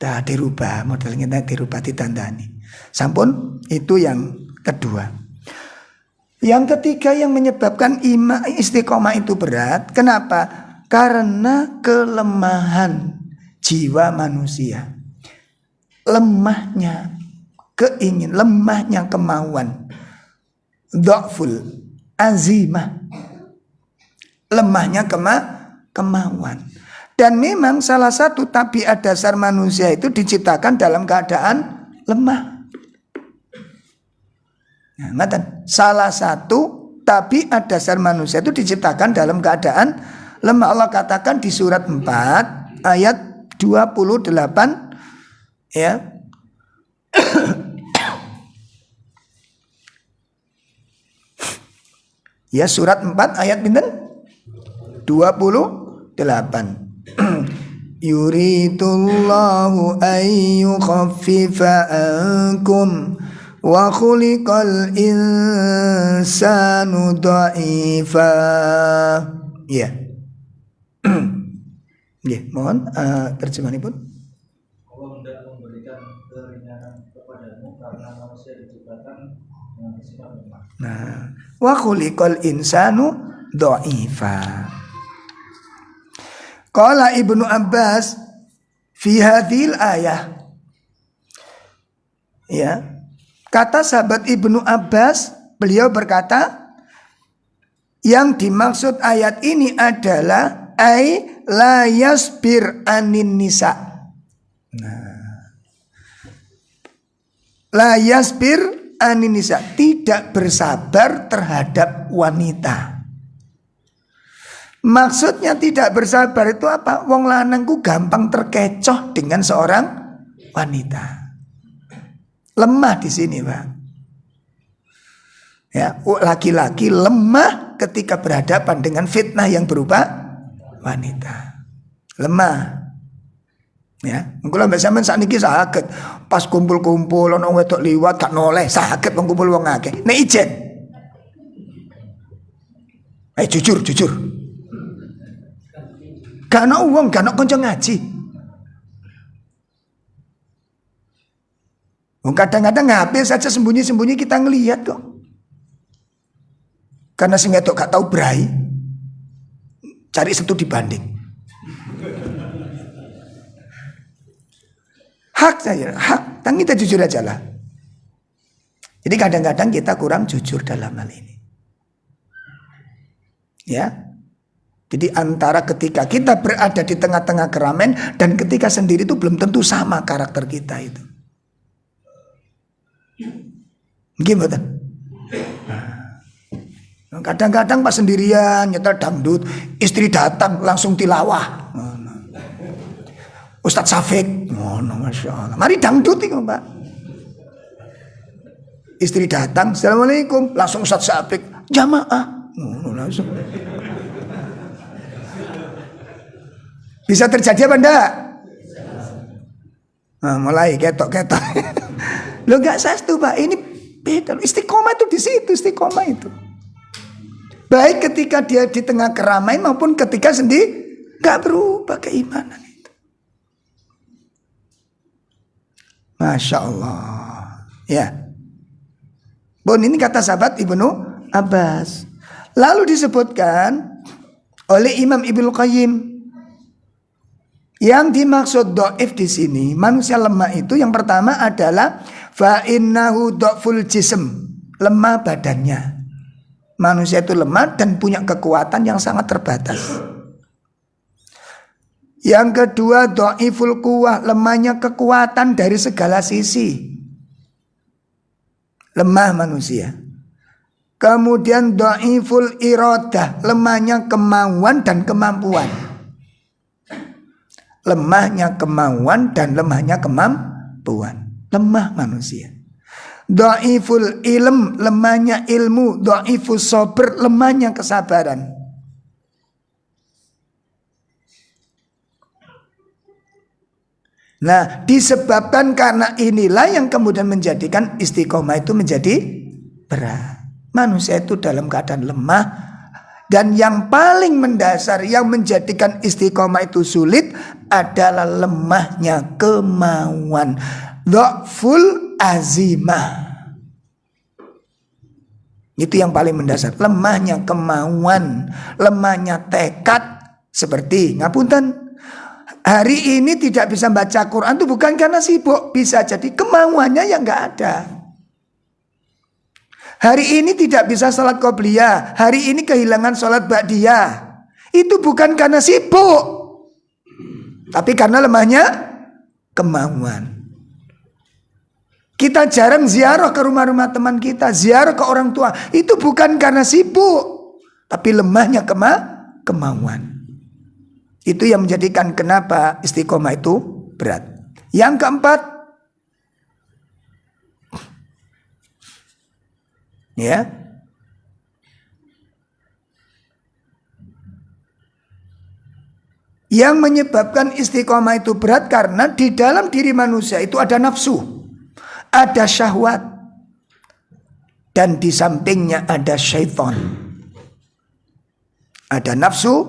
Dah dirubah, modelnya dirubah, ditandani. Sampun, itu yang kedua. Yang ketiga yang menyebabkan istiqomah itu berat. Kenapa? Karena kelemahan jiwa manusia. Lemahnya keinginan, lemahnya kemauan. Dhaful azimah. Lemahnya kemauan. Dan memang salah satu tabiat dasar manusia itu diciptakan dalam keadaan lemah. Nah, salah satu tabiat dasar manusia itu diciptakan dalam keadaan lemah. Allah katakan di surat 4 ayat 28 ya. Ya, surat 4 ayat pinten? 28. Yuridullahu ayyukhaffifa ankum wa khuliqal insanu dha'ifa. Ya. Ya, mohon terjemahanipun. Allah hendak memberikan keringanan kepadamu karena manusia diciptakan dengan sifat lemah. Nah, wa khuliqal insanu dha'ifa. Qala Ibnu Abbas fi hadhil ayah. Ya. Kata sahabat Ibnu Abbas, beliau berkata, yang dimaksud ayat ini adalah ai la yasbir anin nisa. Nah. La yasbir anin nisa, tidak bersabar terhadap wanita. Maksudnya tidak bersabar itu apa? Wong lanangku gampang terkecoh dengan seorang wanita. Lemah di sini, Pak. Ya, laki-laki lemah ketika berhadapan dengan fitnah yang berupa wanita. Lemah. Ya, engko mbak sampean sakniki saged pas kumpul-kumpul ana wedok liwat gak noleh, saged kumpul wong akeh. Nek ijen. Jujur. Gak ana uang, gak ana kanca ngaji. Kadang-kadang HP saja sembunyi-sembunyi kita ngelihat kok. Karena sing wedok gak tahu brai. Cari studi banding. Hak saja, hak. Dan kita jujur aja lah. Jadi kadang-kadang kita kurang jujur dalam hal ini. Ya. Jadi antara ketika kita berada di tengah-tengah keramaian dan ketika sendiri itu belum tentu sama karakter kita itu. Gimana? Kadang-kadang pas sendirian nyetel dangdut, istri datang langsung tilawah. Ustadz Safik, Masya Allah. Mari dangdut itu, Pak. Istri datang, Assalamualaikum, langsung Ustadz Safik, jamaah. Langsung. Bisa terjadi apa enggak? Nah, mulai ketok-ketok. Lo gak sastu, Pak. Ini beda. Istiqomah itu di situ, istiqomah itu. Baik ketika dia di tengah keramaian maupun ketika sendiri, gak berubah keimanan itu. Masya Allah. Ya. Bon, ini kata sahabat Ibnu Abbas. Lalu disebutkan oleh Imam Ibnu Qayyim. Yang dimaksud dhaif di sini, manusia lemah itu yang pertama adalah fa innahu dhaful jism, lemah badannya. Manusia itu lemah dan punya kekuatan yang sangat terbatas. Yang kedua dhaiful quwwah, lemahnya kekuatan dari segala sisi. Lemah manusia. Kemudian dhaiful iradah, lemahnya kemauan dan kemampuan. Lemahnya kemauan dan lemahnya kemampuan. Lemah manusia. Dhaiful ilm, lemahnya ilmu. Dhaifus sabr, lemahnya kesabaran. Nah, disebabkan karena inilah yang kemudian menjadikan istiqomah itu menjadi berat. Manusia itu dalam keadaan lemah. Dan yang paling mendasar yang menjadikan istiqomah itu sulit adalah lemahnya kemauan. Dhaful azimah. Itu yang paling mendasar. Lemahnya kemauan, lemahnya tekad. Seperti ngapunten, hari ini tidak bisa baca Quran itu bukan karena sibuk, bisa jadi kemauannya yang gak ada. Hari ini tidak bisa sholat qobliyah, hari ini kehilangan sholat ba'diyah. Itu bukan karena sibuk, tapi karena lemahnya kemauan. Kita jarang ziarah ke rumah-rumah teman kita, ziarah ke orang tua. Itu bukan karena sibuk, tapi lemahnya kemauan. Itu yang menjadikan kenapa istiqomah itu berat. Yang keempat, ya, Yang menyebabkan istiqomah itu berat karena di dalam diri manusia itu ada nafsu, ada syahwat, dan di sampingnya ada syaitan. Ada nafsu,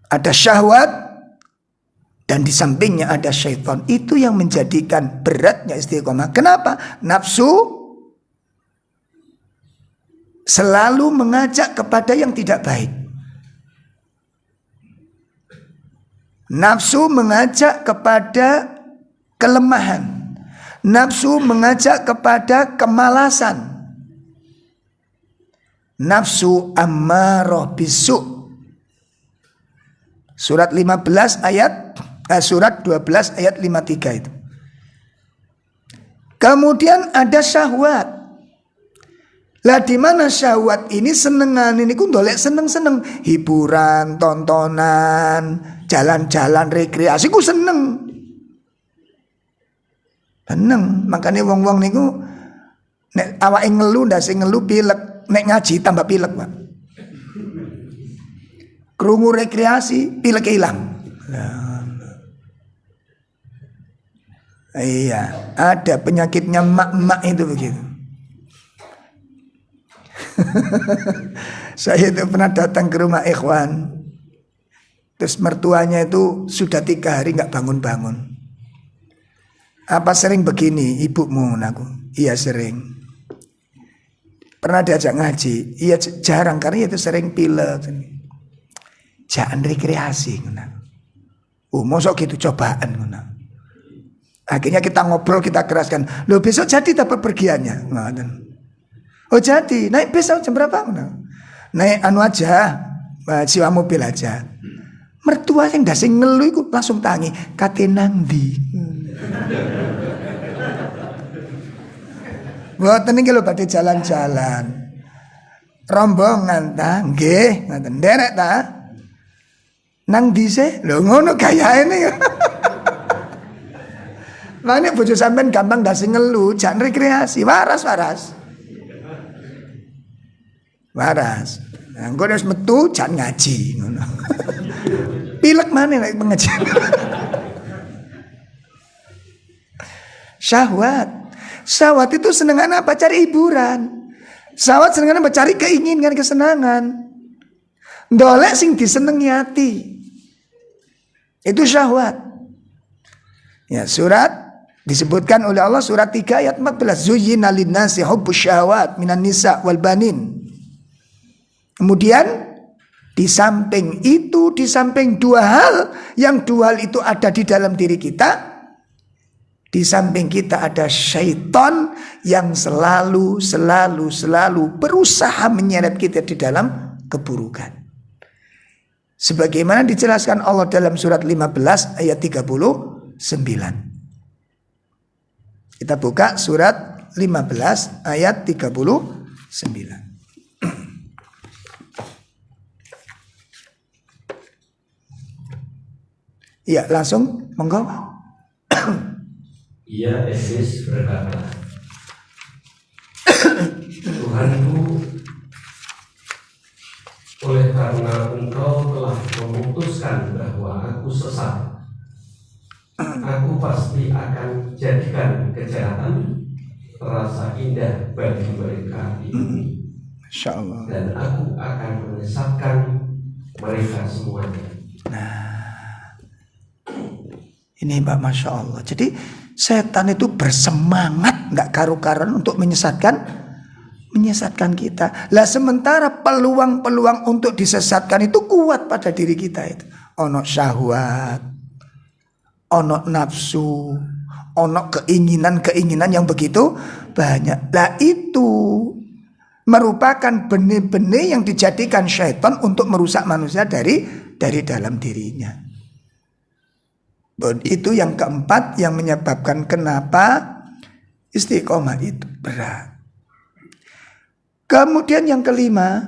ada syahwat, dan di sampingnya ada syaitan. Itu yang menjadikan beratnya istiqomah. Kenapa? Nafsu selalu mengajak kepada yang tidak baik. Nafsu mengajak kepada kelemahan. Nafsu mengajak kepada kemalasan. Nafsu ammarah bisu. Surat 12 ayat 53 itu. Kemudian ada syahwat. Lah di mana syahwat ini senengan ini ku ndolek seneng-seneng, hiburan, tontonan, jalan-jalan rekreasi ku seneng. Seneng, makanya wong-wong niku nek awake ngelu ndase ngelu pilek, nek ngaji tambah pilek, Pak. Krungu rekreasi, pilek hilang. Iya, ada penyakitnya mak-mak itu begitu. Saya itu pernah datang ke rumah ikhwan, terus mertuanya itu sudah 3 hari nggak bangun-bangun. Apa sering begini ibumu? Aku, iya sering. Pernah diajak ngaji? Iya jarang karena itu sering pilek. Jangan rekreasi. Mosok gitu cobaan. Akhirnya kita ngobrol, kita keraskan. Loh besok jadi dapat pergiannya. Oh jadi, naik besok jam berapa? Naik anu aja, sewa mobil aja. Mertua yang dasing ngelu iku langsung tangi, kate nang ndi. Mboten niki lho badhe jalan-jalan. Rombongan ta, nggih, ngoten nderek ta. Nang ndi sih? Lho ngono gayaane. Makanya bojo sampean gampang dasing ngelu, jangan rekreasi, waras. Waras. Nah, engko wis metu jan ngaji ngono. Pilek maneh nek pengajian. Syahwat. Syahwat itu senengan apa? Cari hiburan. Syahwat senengan apa? Cari keinginan, kesenangan. Ndolek sing disenengi ati. Itu syahwat. Ya, surat disebutkan oleh Allah surat 3 ayat 14. Zuyyina lin-nasi hubbus syahawat minan nisa wal banin. Kemudian di samping itu, di samping 2 hal, yang 2 hal itu ada di dalam diri kita, di samping kita ada syaitan yang selalu berusaha menyeret kita di dalam keburukan. Sebagaimana dijelaskan Allah dalam surat 15 ayat 39. Kita buka surat 15 ayat 39. Ya langsung monggo. Ia Iblis berkata, Tuhanku, oleh karena engkau telah memutuskan bahwa aku sesat, aku pasti akan jadikan kejahatan terasa indah bagi mereka di bumi. Insyaallah. Dan aku akan menyesatkan mereka semuanya. Ini Mbak, Masya Allah. Jadi setan itu bersemangat gak karu-karuan untuk menyesatkan kita. Lah sementara peluang-peluang untuk disesatkan itu kuat pada diri kita itu. Ono syahwat, ono nafsu, ono keinginan yang begitu banyak. Lah itu merupakan benih-benih yang dijadikan syaitan untuk merusak manusia dari dalam dirinya. Itu yang keempat yang menyebabkan kenapa istiqomah itu berat. Kemudian yang kelima,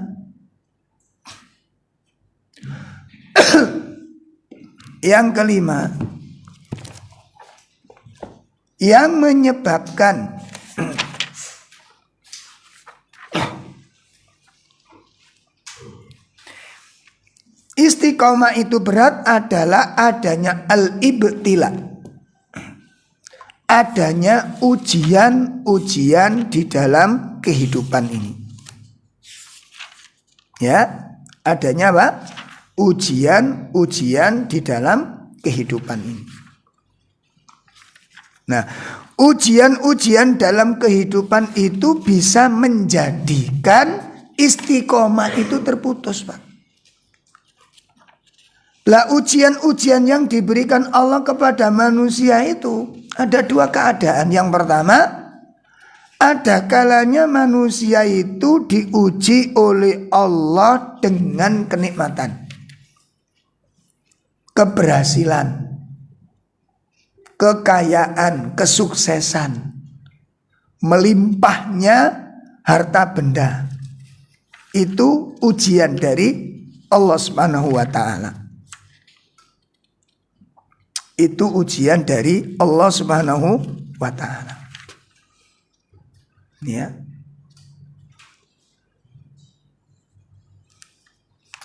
yang menyebabkan Istiqomah itu berat adalah adanya al-ibtila, adanya ujian-ujian di dalam kehidupan ini. Ya, adanya apa? Ujian-ujian di dalam kehidupan ini. Nah, ujian-ujian dalam kehidupan itu bisa menjadikan istiqomah itu terputus, Pak. Lah ujian-ujian yang diberikan Allah kepada manusia itu ada dua keadaan. Yang pertama, ada kalanya manusia itu diuji oleh Allah dengan kenikmatan, keberhasilan, kekayaan, kesuksesan, melimpahnya harta benda. Itu ujian dari Allah Subhanahu wa taala. Itu ujian dari Allah Subhanahu wa taala. Ya.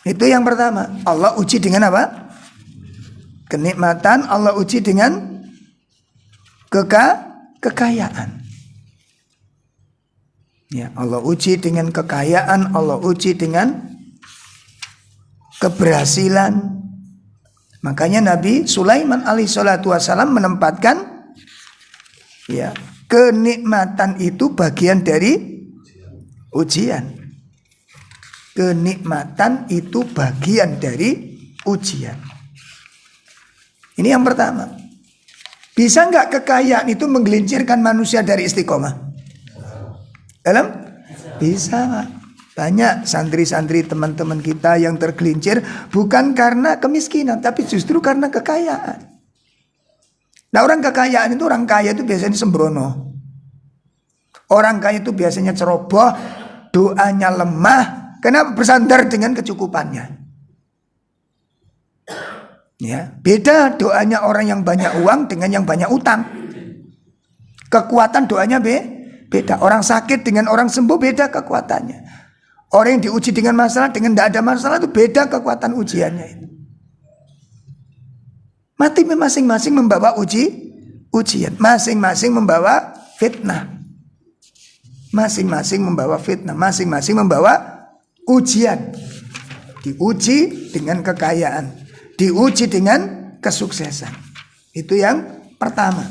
Itu yang pertama. Allah uji dengan apa? Kenikmatan. Allah uji dengan kekayaan. Ya, Allah uji dengan kekayaan, Allah uji dengan keberhasilan. Makanya Nabi Sulaiman alaihissalatu wassalam menempatkan ya, kenikmatan itu bagian dari ujian. Kenikmatan itu bagian dari ujian. Ini yang pertama. Bisa nggak kekayaan itu menggelincirkan manusia dari istiqomah? Bisa, Pak. Banyak santri-santri teman-teman kita yang tergelincir bukan karena kemiskinan, tapi justru karena kekayaan. Nah, orang kekayaan itu, orang kaya itu biasanya sembrono. Orang kaya itu biasanya ceroboh, doanya lemah, karena bersandar dengan kecukupannya. Ya, beda doanya orang yang banyak uang dengan yang banyak utang. Kekuatan doanya beda. Orang sakit dengan orang sembuh beda kekuatannya. Orang yang diuji dengan masalah dengan tidak ada masalah itu beda kekuatan ujiannya itu. Mati masing-masing membawa ujian, masing-masing membawa fitnah. Masing-masing membawa fitnah, masing-masing membawa ujian. Diuji dengan kekayaan, diuji dengan kesuksesan. Itu yang pertama.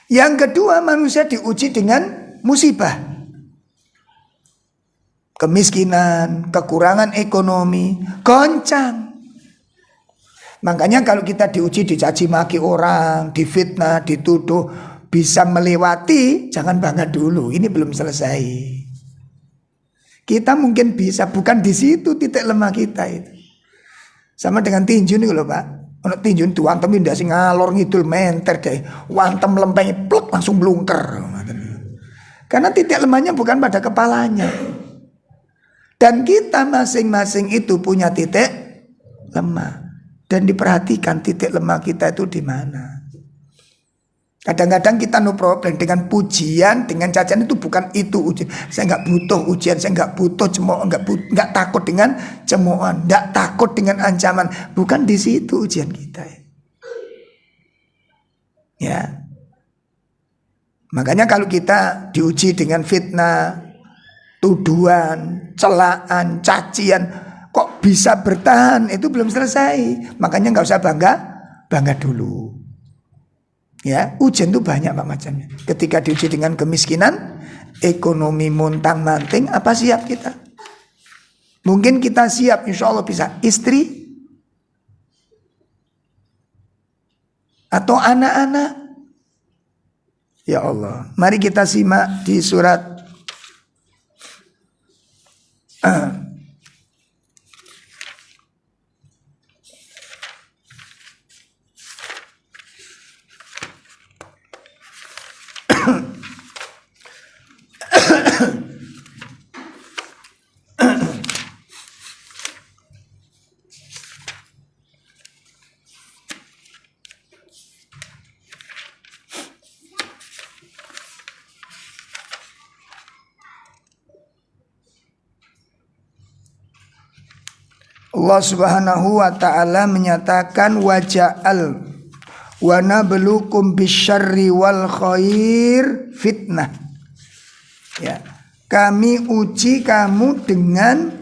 Yang kedua, manusia diuji dengan musibah. Kemiskinan, kekurangan ekonomi, goncang. Makanya kalau kita diuji, dicaci maki orang, difitnah, dituduh, bisa melewati, jangan bangga dulu. Ini belum selesai. Kita mungkin bisa, bukan di situ titik lemah kita itu. Sama dengan tinju nih loh, Pak. Ono tinju itu wantem indah sing ngalor ngidul menter deh. Wantem lempeng pluk langsung blungker. Karena titik lemahnya bukan pada kepalanya. Dan kita masing-masing itu punya titik lemah. Dan diperhatikan titik lemah kita itu di mana. Kadang-kadang kita no problem dengan pujian, dengan cacian itu bukan itu ujian. Saya nggak butuh ujian, saya nggak butuh cemoohan, nggak takut dengan cemoohan, nggak takut dengan ancaman. Bukan di situ ujian kita. Ya. Makanya kalau kita diuji dengan fitnah, tuduhan, celaan, cacian, kok bisa bertahan, itu belum selesai. Makanya nggak usah bangga dulu. Ya, ujian itu banyak Pak macamnya. Ketika diuji dengan kemiskinan, ekonomi montang-manting, apa siap kita? Mungkin kita siap, insya Allah bisa istri atau anak-anak. Ya Allah, mari kita simak di surat Allah Subhanahu wa taala menyatakan waja'al wa nabluukum bisyarri wal khair fitnah. Ya, kami uji kamu dengan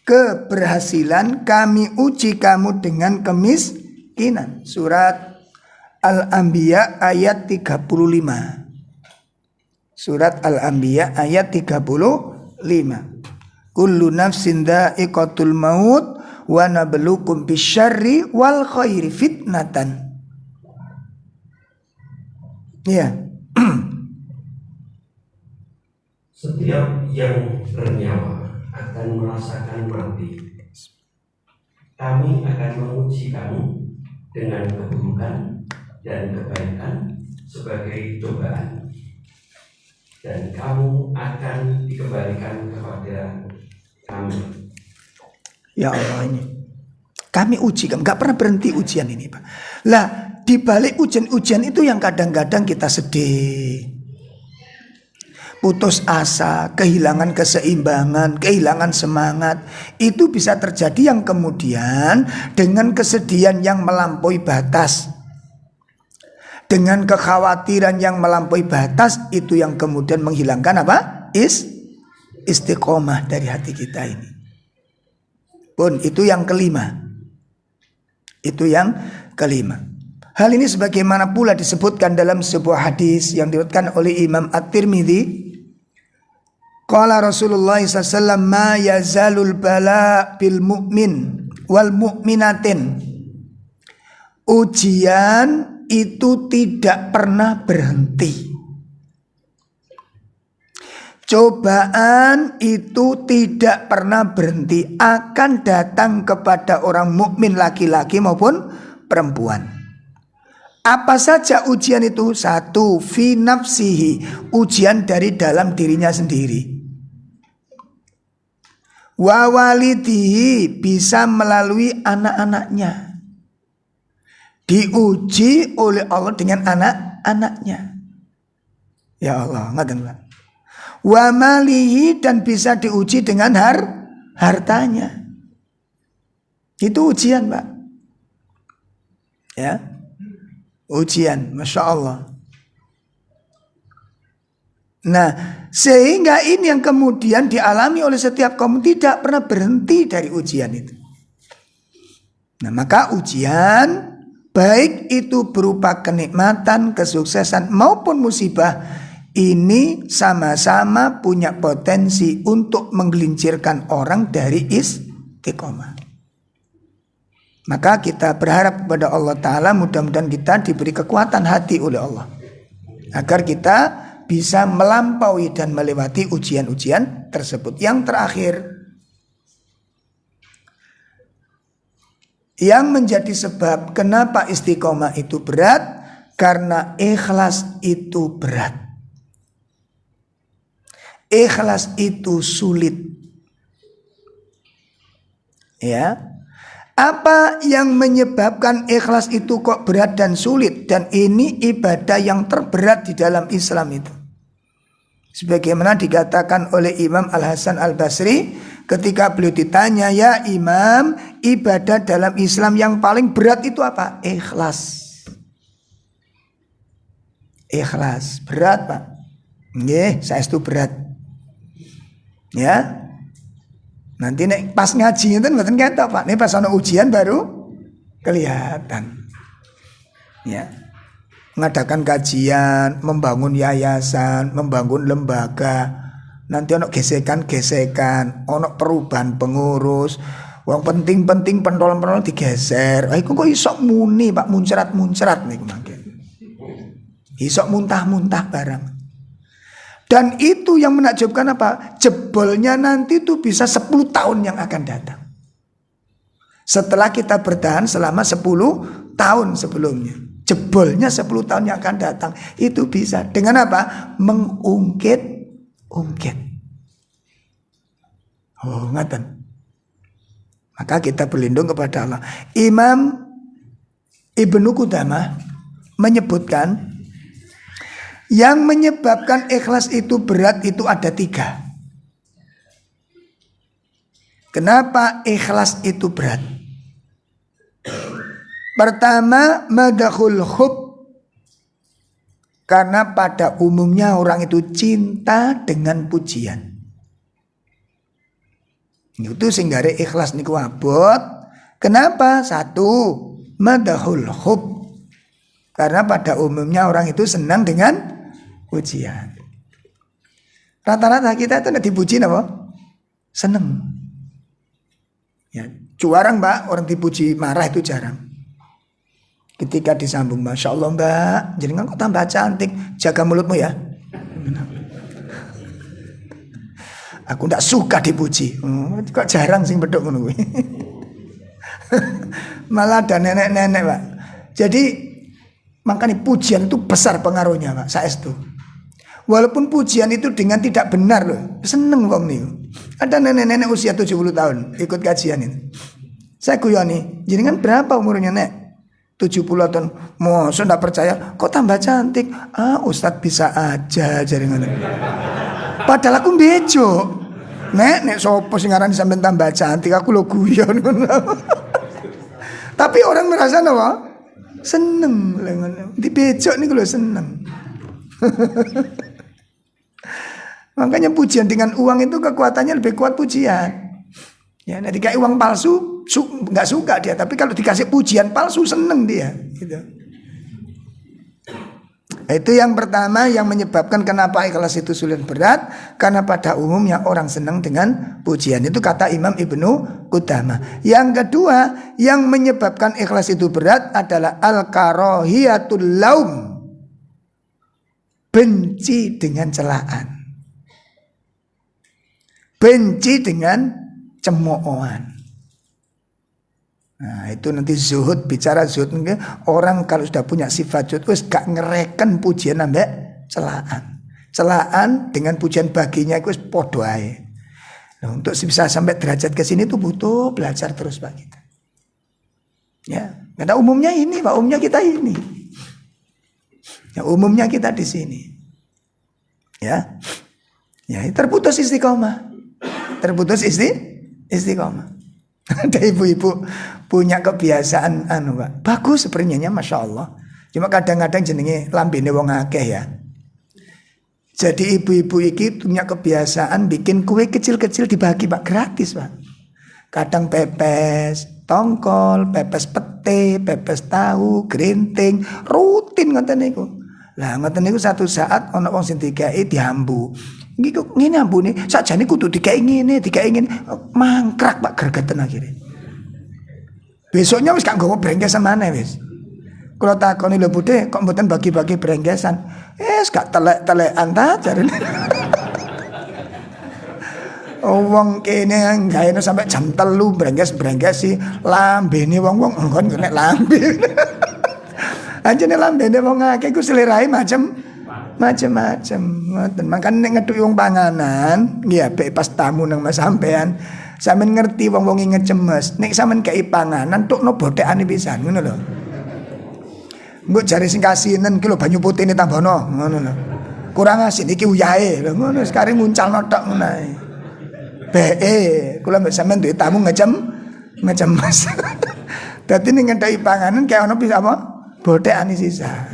keberhasilan, kami uji kamu dengan kemiskinan. Surat Al-Anbiya ayat 35. Surat Al-Anbiya ayat 35. Kullu nafsin dha'iqatul maut wa nabluukum bisyarri wal khairi fitnatan. Ya. Setiap yang bernyawa akan merasakan mati. Kami akan menguji kamu dengan keburukan dan kebaikan sebagai cobaan. Dan kamu akan dikembalikan kepada kami. Ya Allah, ini kami uji, nggak pernah berhenti ujian ini, Pak. Lah, di balik ujian-ujian itu yang kadang-kadang kita sedih, putus asa, kehilangan keseimbangan, kehilangan semangat. Itu bisa terjadi yang kemudian dengan kesedihan yang melampaui batas, dengan kekhawatiran yang melampaui batas, itu yang kemudian menghilangkan apa? Istiqomah dari hati kita ini. Pun itu yang kelima. Itu yang kelima. Hal ini sebagaimana pula disebutkan dalam sebuah hadis yang diriwayatkan oleh Imam At-Tirmidzi. Qala Rasulullah SAW, ma yazalul bala bil mu'min wal mu'minatin. Ujian itu tidak pernah berhenti. Cobaan itu tidak pernah berhenti, akan datang kepada orang mukmin laki-laki maupun perempuan. Apa saja ujian itu? Satu, fi nafsihi, ujian dari dalam dirinya sendiri. Wa walidihi, bisa melalui anak-anaknya. Diuji oleh Allah dengan anak-anaknya. Ya Allah, ngaten Pak. Wa malihi, dan bisa diuji dengan hartanya. Itu ujian, Pak. Ya, ujian, Masya Allah. Nah, sehingga ini yang kemudian dialami oleh setiap kaum, tidak pernah berhenti dari ujian itu. Nah, maka ujian, baik itu berupa kenikmatan, kesuksesan maupun musibah, ini sama-sama punya potensi untuk menggelincirkan orang dari istiqomah. Maka kita berharap kepada Allah Ta'ala, mudah-mudahan kita diberi kekuatan hati oleh Allah, agar kita bisa melampaui dan melewati ujian-ujian tersebut. Yang terakhir, yang menjadi sebab kenapa istiqomah itu berat, karena ikhlas itu berat. Ikhlas itu sulit. Ya. Apa yang menyebabkan ikhlas itu kok berat dan sulit? Dan ini ibadah yang terberat di dalam Islam itu. Sebagaimana dikatakan oleh Imam Al-Hasan Al-Basri ketika beliau ditanya, ya Imam, ibadah dalam Islam yang paling berat itu apa? Ikhlas. Ikhlas. Berat, Pak. Nggih, saestu berat. Ya, nanti nek pas ngaji itu mboten ketok Pak. Nek pas ana ujian baru kelihatan. Ya, mengadakan kajian, membangun yayasan, membangun lembaga, nanti ana gesekan-gesekan, ana perubahan pengurus, wong penting-penting pentol-pentol digeser. Iku kok iso muni Pak, muncrat-muncrat niku mangke. Iso muntah-muntah barang. Dan itu yang menakjubkan apa? Jebolnya nanti itu bisa 10 tahun yang akan datang. Setelah kita bertahan selama 10 tahun sebelumnya, jebolnya 10 tahun yang akan datang. Itu bisa dengan apa? Mengungkit-ungkit. Oh, ngaten. Maka kita berlindung kepada Allah. Imam Ibnu Qudamah menyebutkan, yang menyebabkan ikhlas itu berat itu ada 3. Kenapa ikhlas itu berat? Pertama, madahul hub. Karena pada umumnya orang itu cinta dengan pujian. Itu singgare ikhlas niku abot. Kenapa? Satu, madahul hub. Karena pada umumnya orang itu senang dengan pujian. Rata-rata kita itu dipuji apa? Seneng. Ya, jarang mbak orang dipuji marah itu jarang. Ketika disambung, Masya Allah mbak, jenengan kok tambah cantik, jaga mulutmu ya. Aku ndak suka dipuji. Kok jarang sing bedok ngono kuwi. Malah ada nenek-nenek pak. Jadi makanya pujian itu besar pengaruhnya pak, saestu. Walaupun pujian itu dengan tidak benar loh, seneng wong niku. Ada nenek-nenek usia 70 tahun ikut kajian ini. Saya guyoni, jenengan berapa umurnya nek? 70 tahun. Masa ndak percaya? Kok tambah cantik? Ustadz bisa aja jaringan. Padahal aku bejo. Nek sopo sing aran sampean tambah cantik, aku lo guyon. Tapi orang merasa apa? Seneng lengan. Di bejo niku lho seneng. Makanya pujian dengan uang itu kekuatannya lebih kuat pujian. Ya, nanti kayak uang palsu nggak suka dia, tapi kalau dikasih pujian palsu seneng dia. Gitu. Itu yang pertama yang menyebabkan kenapa ikhlas itu sulit berat, karena pada umumnya orang senang dengan pujian. Itu kata Imam Ibnu Qudamah. Yang kedua yang menyebabkan ikhlas itu berat adalah al-karahiyatul laum, benci dengan celaan, benci dengan cemoohan. Nah itu nanti zuhud, bicara zuhud orang kalau sudah punya sifat zuhud wis gak ngereken pujian ambek celaan. Celaan dengan pujian baginya itu wis podo ae. Nah, untuk bisa sampai derajat ke sini itu butuh belajar terus Pak kita. Ya, karena umumnya ini Pak, umumnya kita ini. Ya, umumnya kita di sini. Ya. Ya, terputus istiqomah. Terputus istiqomah. Ada ibu-ibu punya kebiasaan Pak. Bagus sebenarnya Masya Allah. Cuma kadang-kadang jenenge lambene wong akeh ya. Jadi ibu-ibu iki punya kebiasaan bikin kue kecil-kecil dibagi Pak, gratis Pak. Kadang pepes tongkol, pepes pete, pepes tahu, gerinting, rutin ngoten niku. Lah ngoten niku satu saat ana wong sing digawe diambu. Iki kok ngene ambune, sakjane kudu digawe ngene, mangkrak Pak gregeten akhirnya. Besoknya wis gak nggawa brengkesan maneh wis. Kula takoni lho Bude, kok mboten bagi-bagi brengkesan? Gak telek-telekan ta jarene. Wong kene gaene sampai jam 3 brengkes lambene wong-wong engkon nek lambe. Anjene lambene wong akeh ku selerae macem-macem. Ngoten. Makane nek ngethuki wong panganan, nggih apik pas tamu nang Mas sampean, sampean ngerti wong-wong ngecemes. Nek sampean kei panganan tukno bothekane pisan, ngono lho. Engko jare sing kasinen ki lho banyu putihne tambahno, ngono lho. Kurang asin iki uyahe lho ngono sekarang muncalno tok ngono ae. Kula mbek sampean duwe tamu ngecemes. Dadi ning ngenteni panganan kaya ono bisa apa? Bothekane sisa.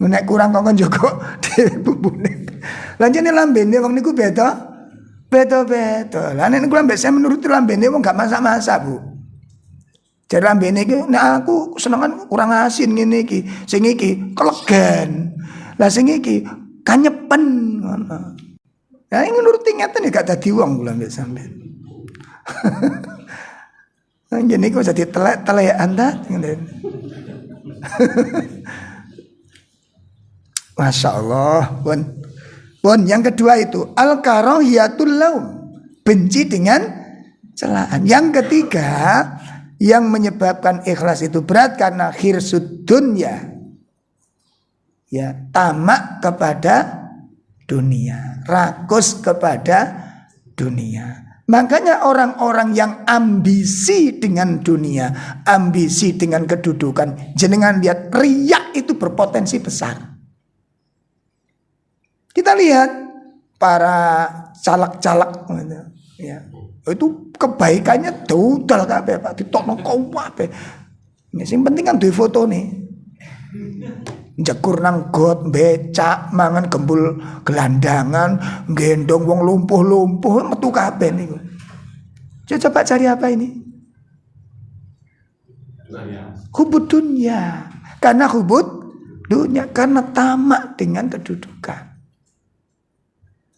Nek kurang kongkon Joko bumbune. Lanjene lambene wong niku beda. Lah nek kula mbek saya menuruti lambene wong gak masak-masak, Bu. Jare lambene iki nek aku senengan kurang asin ngene iki. Sing iki kelegen. Lah sing iki kanyepen ngono. Ya nuruti ngeten gak dadi wong kula mbek sampean. Ngene iki jadi telek-telekan ta ngene. Masya Allah. Pun yang kedua itu al-karahiyatul laum, benci dengan celaan. Yang ketiga yang menyebabkan ikhlas itu berat karena khirsud dunya, ya tamak kepada dunia, rakus kepada dunia. Makanya orang-orang yang ambisi dengan dunia, ambisi dengan kedudukan, jenengan lihat riya itu berpotensi besar. Kita lihat para caleg-caleg Ya. Itu kebaikannya total kabeh Pak, ditokno kabeh. Nek sing penting kan duwe fotone. Njekur nang got, becak, mangan gembul gelandangan, gendong wong lumpuh-lumpuh, metu kabeh niku. Coba cari apa ini? Hubud dunya. Karena hubud dunya, karena tamak dengan kedudukan.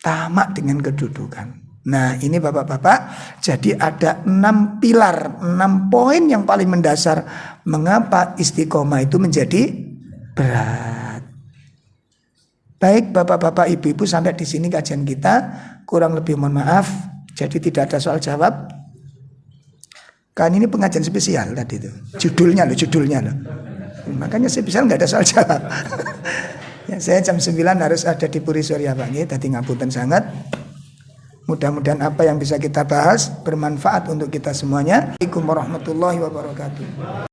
Tamak dengan kedudukan. Nah ini bapak-bapak, jadi ada 6 pilar, 6 poin yang paling mendasar mengapa istiqomah itu menjadi berat. Baik bapak-bapak, ibu-ibu, sampai di sini kajian kita. Kurang lebih mohon maaf. Jadi tidak ada soal jawab. Kan ini pengajian spesial tadi itu. Judulnya loh. Makanya spesial nggak ada soal jawab. Ya, saya jam 9 harus ada di Puri Surya Bangi. Tadi ngapunten sangat. Mudah-mudahan apa yang bisa kita bahas bermanfaat untuk kita semuanya. Assalamualaikum warahmatullahi wabarakatuh.